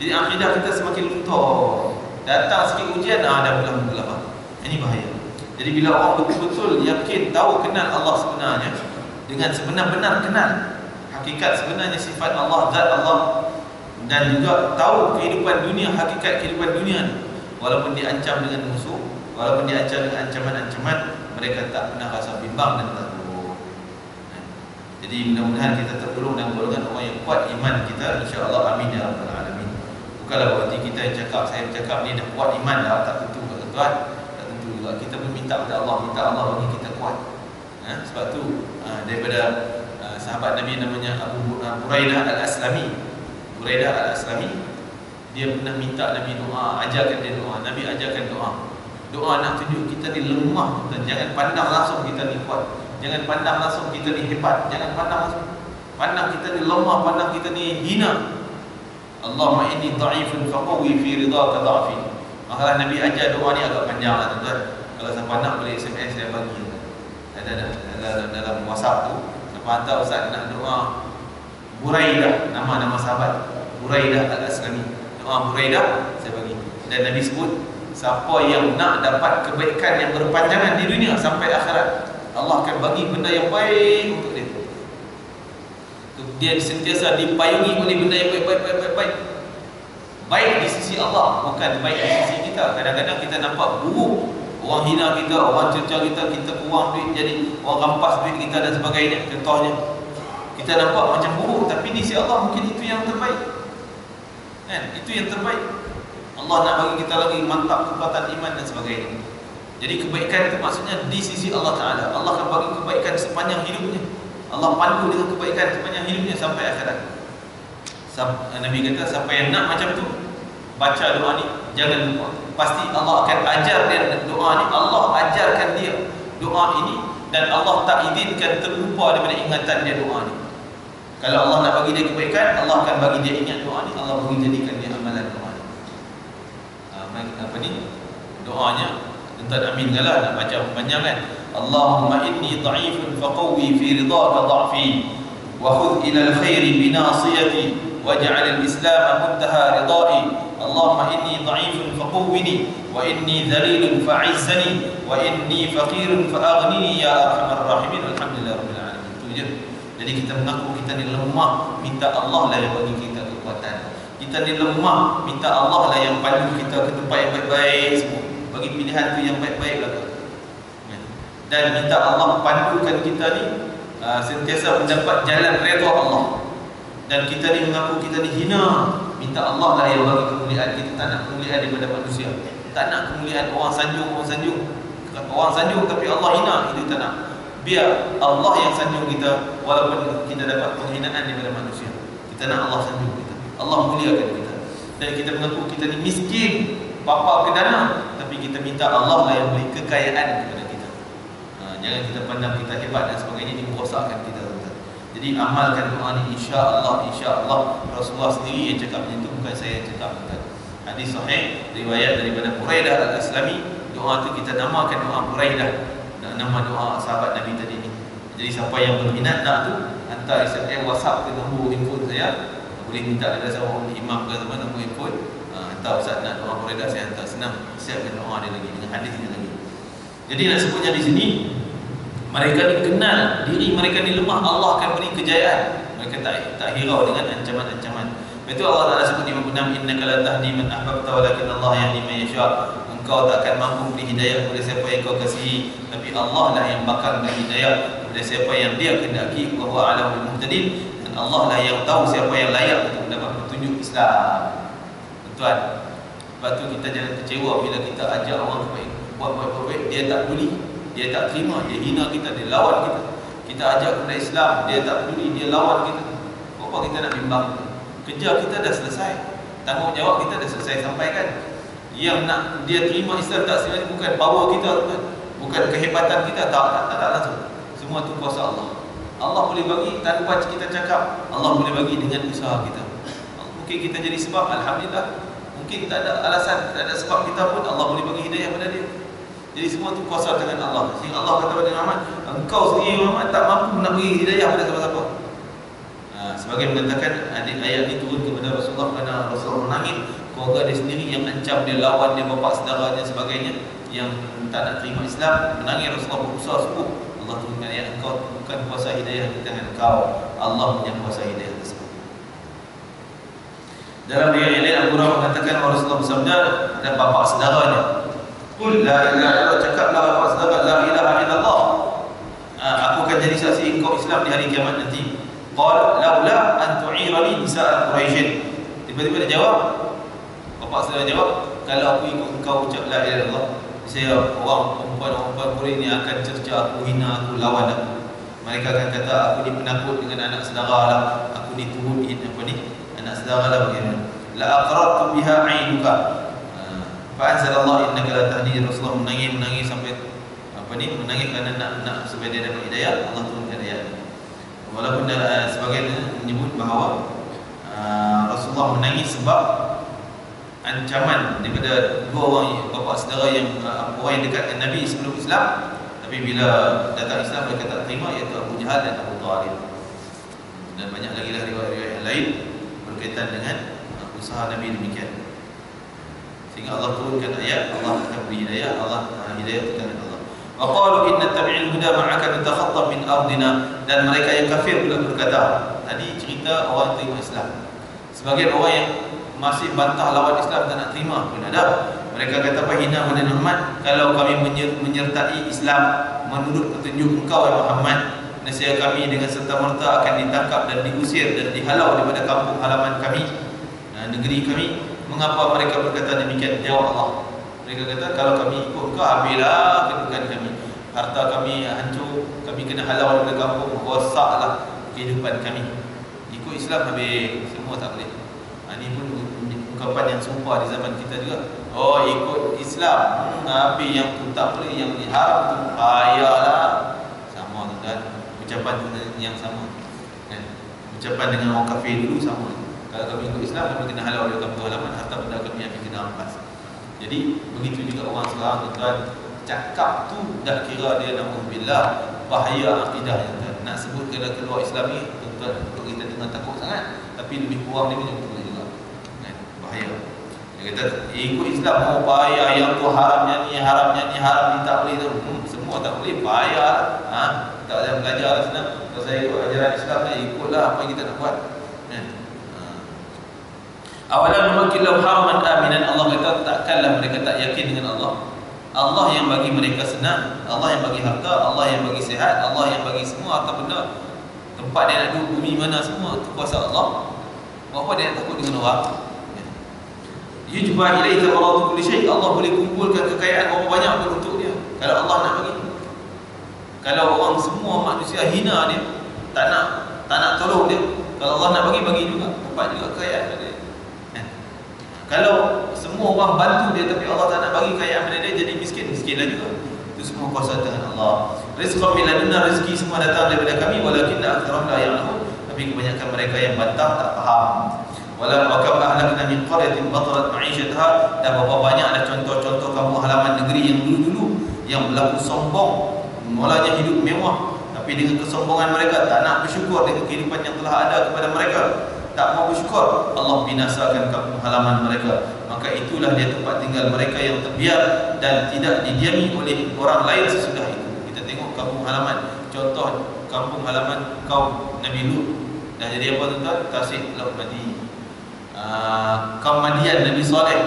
Jadi akidah kita semakin luntur. Datang sikit ujian, dah mula-mula. Ini bahaya. Jadi bila orang betul-betul yakin, tahu, kenal Allah sebenarnya, dengan sebenar-benar kenal hakikat sebenarnya sifat Allah, zat Allah, dan juga tahu kehidupan dunia, hakikat kehidupan dunia, walaupun diancam dengan musuh, walaupun diancam dengan ancaman-ancaman, mereka tak pernah rasa bimbang dan takut. Jadi mudah-mudahan kita tergolong dalam golongan orang yang kuat iman kita, insya-Allah. Amin ya rabbal alamin. Bukanlah berarti kita yang cakap, saya bercakap ni dah kuat iman dah, tak tentu tuan. Tak tentu juga. Kita pun minta kepada Allah, minta Allah bagi kita kuat. Sebab tu daripada sahabat Nabi namanya Abu Buraidah Al-Aslami. Buraidah Al-Aslami, dia pernah minta Nabi doa, ajarkan dia doa. Nabi ajarkan doa. Doa nak tunjuk kita ni lemah, dan jangan pandang langsung kita ni kuat. Jangan pandang langsung kita ni hebat. Jangan pandang langsung. Pandang kita ni lemah, pandang kita ni hina. Allahumma inni dha'ifun faqawi fi ridhaka dha'fi. Maka Nabi ajar doa ni agak panjang lah tuan. Kalau siapa nak boleh SMS saya bagi. Ada dalam WhatsApp tu. Siapa hantar ustaz nak doa Buraidah, nama sahabat Buraidah Al-Aslami. Doa Buraidah saya bagi. Dan Nabi sebut, siapa yang nak dapat kebaikan yang berpanjangan di dunia sampai akhirat, Allah akan bagi benda yang baik untuk dia. Dia sentiasa dipayungi oleh benda yang baik. Baik di sisi Allah, bukan baik di sisi kita. Kadang-kadang kita nampak buruk, orang hina kita, orang cerca kita, kita kurang duit, jadi orang rampas duit kita dan sebagainya. Contohnya, kita nampak macam buruk, tapi di sisi Allah mungkin itu yang terbaik. Itu yang terbaik. Allah nak bagi kita lagi mantap kekuatan iman dan sebagainya. Jadi kebaikan itu maksudnya di sisi Allah Ta'ala. Allah akan bagi kebaikan sepanjang hidupnya. Allah pandu dengan kebaikan sepanjang hidupnya sampai akhirat. Nabi kata, siapa yang nak macam tu, baca doa ni, jangan lupa. Pasti Allah akan ajar dia doa ni. Allah ajarkan dia doa ini, dan Allah tak izinkan terlupa daripada ingatan dia doa ni. Kalau Allah nak bagi dia kebaikan, Allah akan bagi dia ingat doa ni. Allah bagi jadikan dia amalan doa ni. Apa ni? Doanya tuan amin lah, nak baca panjang kan. Allahumma inni dha'ifun faqawi fi ridhaka dha'fi wa khudh ila al-khairi bi nasiyati waj'al al-islam muntaha ridai. Allahumma inni dha'ifun faqawwini wa inni dhalilun fa'izzani wa inni faqirun fa'aghnini ya arhamar rahimin. Alhamdulillah rabbil alamin. Itu je. Jadi kita mengaku kita ni lemah, minta Allah lah yang bagi kita kekuatan. Kita ni lemah, minta Allah lah yang pandu kita ke tempat yang baik-baik semua. Bagi pilihan tu yang baik-baik lah. Dan minta Allah pandukan kita ni sentiasa mendapat jalan redha Allah. Dan kita ni mengaku kita ni hina, minta Allah lah yang bagi kemuliaan. Kita tak nak kemuliaan daripada manusia. Tak nak kemuliaan orang sanjung. Orang sanjung tapi Allah hina, itu tak nak. Biar Allah yang sanjung kita, walaupun kita dapat penghinaan daripada manusia. Kita nak Allah sanjung kita, Allah muliakan kita. Dan kita mengaku kita ni miskin, bapa kedana, tapi kita minta Allah lah yang beri kekayaan kepada kita. Jangan kita pandang kita hebat dan sebagainya, ini merosakkan kita. Jadi amalkan doa ni, insya-Allah. Rasulullah sendiri yang cakap macam itu, bukan saya yang cakap. Hadis sahih riwayat daripada Buraidah Al-Aslami. Doa tu kita namakan doa Buraidah, nama doa sahabat Nabi tadi ni. Jadi siapa yang berminat nak tu, hantar SMS, WhatsApp ke nombor handphone saya. Boleh minta daripada seorang imam ke mana, nombor handphone. Hantar ustaz nak doa Buraidah, saya hantar, senang. Siapkan doa dia lagi dengan hadis dia lagi. Jadi nak sebutnya di sini, mereka ni kenal diri mereka ni lemah, Allah akan beri kejayaan. Mereka tak hirau dengan ancaman-ancaman. Itu Allah Ta'ala sebut di buku 6, innaka la tahdi man ahbabta walakin Allah yahdi man yasha. Engkau tak akan mampu beri hidayah kepada siapa yang kau kasihi, tapi Allah lah yang bakal beri hidayah kepada siapa yang dia kehendaki. Wa huwa a'lamul muhtadin. Dan Allah lah yang tahu siapa yang layak untuk mendapat petunjuk Islam. Tuan, sebab tu kita jangan kecewa bila kita ajak orang buat baik, dia tak peduli, dia tak terima, dia hina kita, dia lawan kita. Kita ajak kepada Islam, dia tak peduli, dia lawan kita. Apa kita nak bimbang? Kerja kita dah selesai, tanggungjawab kita dah selesai sampaikan. Yang nak dia terima Islam tak terima bukan power kita, Bukan kehebatan kita, tak langsung. Semua tu kuasa Allah. Allah boleh bagi tanpa kita cakap. Allah boleh bagi dengan usaha kita. Mungkin kita jadi sebab, alhamdulillah. Mungkin tak ada alasan, tak ada sebab kita pun, Allah boleh bagi hidayah pada dia. Jadi semua tu kuasa tangan Allah. Sehingga Allah kata kepada Muhammad, engkau sendiri Muhammad tak mampu nak bagi hidayah pada siapa-siapa. Sebagai mengatakan ayat ini turun kepada Rasulullah kerana Rasulullah menangis keluarga dia sendiri yang ancam dia, lawan dia, bapa saudara dan sebagainya yang tak nak terima Islam. Menangis Rasulullah berusaha sembuh. Allah turunkan ayat, engkau bukan kuasa hidayah di tangan engkau, Allah yang kuasa hidayah tersebut. Dalam riwayat yang lain Abu Hurairah mengatakan Rasulullah bersabda dan bapa saudaranya, "Qul la ilaha illallah," cakaplah bapa saudara, la ilaha illallah. Aku akan jadi saksi engkau Islam di hari kiamat nanti. Qala laula an tu'irani nisa' Quraisy. Tiba-tiba dia jawab, bapa saudara jawab, kalau aku ikut engkau ucap la ilaha illallah, saya orang perempuan Quraisy ni akan cerca aku, hina aku, lawan aku. Mereka akan kata aku ni penakut dengan anak saudara lah, aku ni turut anak saudara lah, bagaimana? La aqrartu biha 'ainuka. Fa'anzalallah innaka la tahdi. Rasulullah menangis sampai menangis kerana nak supaya dia dapat hidayah. Allah turunkan ayat. Walaupun sebagian menyebut bahawa Rasulullah menangis sebab ancaman daripada dua orang bapa saudara yang orang yang dekat dengan Nabi sebelum Islam, tapi bila datang Islam mereka tak terima, iaitu Abu Jahal dan Abu Talib. Dan banyak lagi riwayat-riwayat yang lain berkaitan dengan usaha Nabi demikian. Sehingga Allah turunkan ayat, Allah akan beri hidayah, hidayah itu tangan Allah. Wa qalu inna tabi'il huda ma'aka natakhattab min ardina. Dan mereka yang kafir pula berkata, tadi cerita orang terima Islam. Sebagian orang yang masih bantah lawan Islam, tak nak terima pun ada. Mereka kata, "Hina pada Muhammad, kalau kami menyertai Islam menurut petunjuk engkau ya Muhammad, nescaya kami dengan serta-merta akan ditangkap dan diusir dan dihalau daripada kampung halaman kami, negeri kami. Mengapa mereka berkata demikian?" Jawab Allah. Mereka kata, kalau kami ikut kau, habislah kedudukan kami, harta kami hancur, kami kena halau daripada kampung, rosaklah kehidupan kami. Ikut Islam habis, semua tak boleh. Ini pun ungkapan yang serupa di zaman kita juga. Oh, ikut Islam, habis yang tu tak boleh, yang haram tu payahlah. Sama tuan, ucapan yang sama. Ucapan dengan orang kafir dulu sama. Kalau kami ikut Islam, kami kena halau dari kampung halaman, harta benda kami yang kena rampas. Jadi begitu juga orang sekarang tuan, cakap tu dah kira dia na'udzubillah bahaya akidah tuan. Nak sebut kena keluar Islam ni tuan, untuk kita dengar takut sangat, tapi lebih kurang dia macam tu juga. Bahaya. Dia kata ikut Islam, oh bahaya, yang tu haramnya ni, haram ni tak boleh tu. Semua tak boleh, bahaya. Tak boleh belajar lah senang. Kalau saya ikut ajaran Islam ni, ikutlah apa yang kita nak buat. Awalan numakillahu haraman aminan. Allah kata takkanlah mereka tak yakin dengan Allah. Allah yang bagi mereka senang, Allah yang bagi harta, Allah yang bagi sihat, Allah yang bagi semua harta benda. Tempat dia nak duduk, bumi mana, semua tu kuasa Allah. Apa dia nak takut dengan orang? Yujba ilaihi thamaratu kulli syai'. Allah boleh kumpulkan kekayaan orang banyak pun untuk dia, kalau Allah nak bagi. Kalau orang semua manusia hina dia, tak nak tolong dia, kalau Allah nak bagi juga, dapat juga kekayaan dia. Kalau semua orang bantu dia tapi Allah tak nak bagi kekayaan pada dia, jadi miskinlah juga. Itu semua kuasa tangan Allah. Rizqan min ladunna, rezeki semua datang daripada kami, walakinna aktsarahum la ya'lamun. Tapi kebanyakan mereka yang bantah tak faham. Wala rakam ahlakna min qaryatin batarat ma'isyataha. Dan berapa banyak ada contoh-contoh kampung halaman negeri yang dulu-dulu yang berlaku sombong, mulanya hidup mewah, tapi dengan kesombongan mereka tak nak bersyukur dengan kehidupan yang telah ada kepada mereka, tak mau bersyukur, Allah binasakan kampung halaman mereka. Maka itulah dia tempat tinggal mereka yang terbiar dan tidak didiami oleh orang lain sesudah itu. Kita tengok kampung halaman, contoh kampung halaman kaum Nabi Lut. Dah jadi apa tuan-tuan? Tasik Laut Madi. Kaum Madian Nabi Saleh,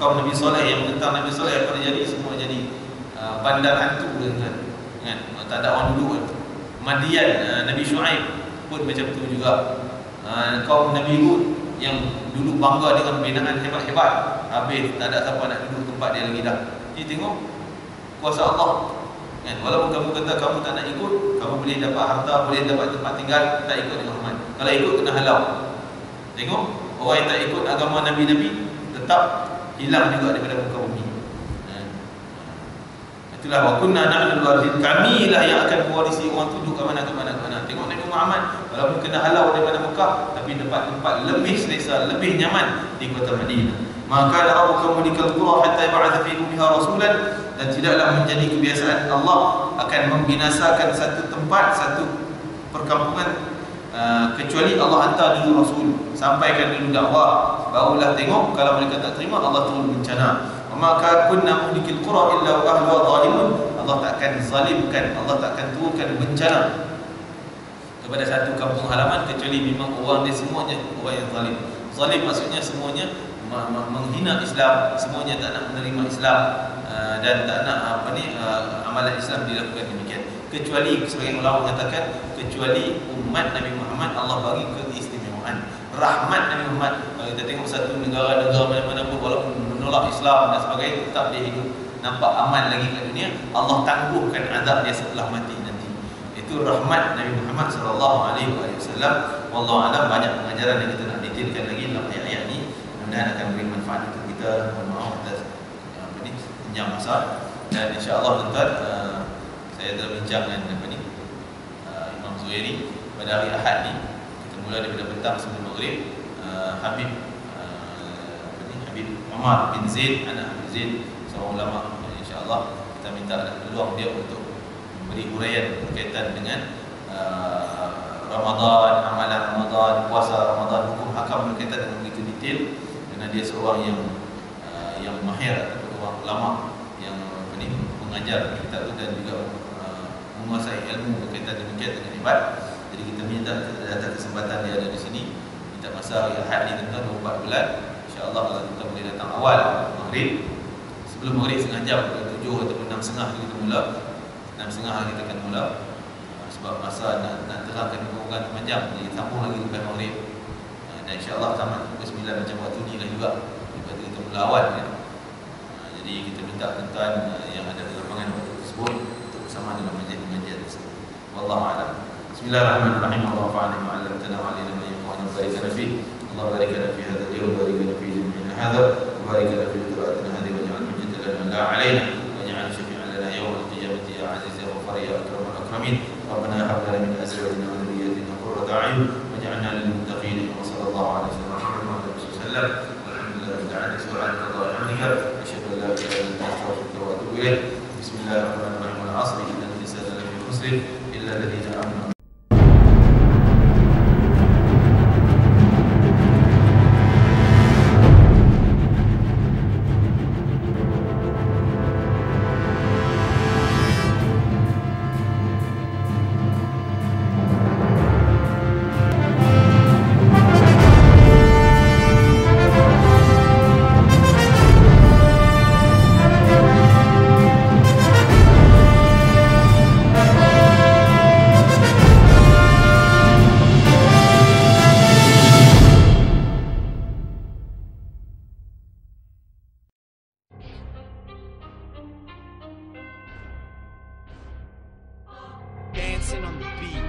kaum Nabi Saleh yang menentang Nabi Saleh, apa jadi? Semua jadi bandar hantu tuan-tuan. Kan? Tak ada orang duduk kan? Madian Nabi Shu'aib pun macam tu juga. Kaum Nabi Hud yang dulu bangga dengan binaan hebat-hebat, habis tak ada siapa nak duduk tempat dia lagi dah. Jadi tengok kuasa Allah kan? Walaupun kamu kata kamu tak nak ikut, kamu boleh dapat harta, boleh dapat tempat tinggal, tak ikut dengan Muhammad. Kalau ikut kena halau. Tengok orang yang tak ikut agama Nabi-Nabi tetap hilang juga daripada muka bumi. Itulah wa kunna na'lul warithin, kamilah yang akan mewarisi orang tu duduk ke mana. Tengok Nabi Muhammad walaupun kena halau daripada Mekah, tapi tempat-tempat lebih selesa, lebih nyaman di kota Madinah. Maka rabbuka mulikal qura hatta yab'atha fi ummiha rasulan, dan tidaklah menjadi kebiasaan Allah akan membinasakan satu tempat, satu perkampungan, kecuali Allah hantar dulu Rasul, sampaikan dulu dakwah, barulah tengok. Kalau mereka tak terima, Allah turun bencana. Maka kunna mulikil qura illa wa ahluha zalimun, Allah takkan zalimkan, Allah takkan turunkan bencana kepada satu kampung halaman kecuali memang orang dia semuanya orang yang zalim. Zalim maksudnya semuanya menghina Islam, semuanya tak nak menerima Islam, dan tak nak amalan Islam dilakukan demikian. Kecuali sebagian ulama mengatakan kecuali umat Nabi Muhammad Allah bagi keistimewaan, rahmat Nabi Muhammad. Kalau kita tengok satu negara-negara mana-mana pun walaupun menolak Islam dan sebagainya, tetap dia hidup nampak aman lagi kat dunia, Allah tangguhkan azab dia setelah mati nanti. Itu rahmat Nabi Muhammad sallallahu alaihi wasallam. Wallahu alam, banyak pengajaran yang kita nak detailkan lagi dalam ayat-ayat ni. Mudah-mudahan akan beri manfaat untuk kita. Mohon maaf atas panjang masa, dan insya-Allah tuan-tuan, saya telah bincang dengan Imam Zuhairi pada hari Ahad ni. Kita mula daripada petang sebelum maghrib. Habib Umar bin Zaid, anak Habib Zaid, seorang ulama, insya-Allah kita minta peluang dia untuk memberi huraian berkaitan dengan Ramadan, amalan Ramadan, puasa Ramadan, hukum hakam berkaitan dengan begitu detail, kerana dia seorang yang mahir ataupun orang ulama yang mengajar kita dan juga menguasai ilmu berkaitan demikian dengan ibad. Jadi kita minta atas kesempatan dia ada di sini, minta masa hari Ahad ni tentang 24 bulan. InsyaAllah kalau kita boleh datang awal maghrib, sebelum maghrib setengah jam, 7 ataupun 6.30 kita mula, 6.30 kita akan mula, sebab masa nak terangkan bukan panjang, jadi sambung lagi lepas maghrib, dan insyaAllah tamat pukul 9 macam waktu ni lah juga, lepas tu kita mula awal kan. Jadi kita minta tuan-tuan yang ada di lapangan waktu tersebut untuk bersama dalam majlis tersebut. Wallahu a'lam. Bismillahirrahmanirrahim. Allahumma fa'alna ma 'allamtana wa 'allimna ma yanfa'una wa barik lana fihi. Allah barik lana fi hadha al-yawm wa barik lana fi jami'ina hadha wa barik lana fi qira'atina hadhihi wa ja'al hujjatan lana la 'alaina wa ja'al shafi'an lana yawm al-qiyamati ya 'aziz ya ghafar ya akramul akramin. Rabbana hab lana min azwajina wa dhurriyyatina qurrata a'yun waj'alna lil muttaqin. Wa sallallahu alaihi wa sallam. Alhamdulillah rabbil alamin. Subhanallah wa bihamdihi, asyhadu an la ilaha illa anta astaghfiruka wa atubu ilaik. Bismillahirrahmanirrahim. Wal 'asri innal insana lafi khusr illa alladhina amanu. Dancing on the beat.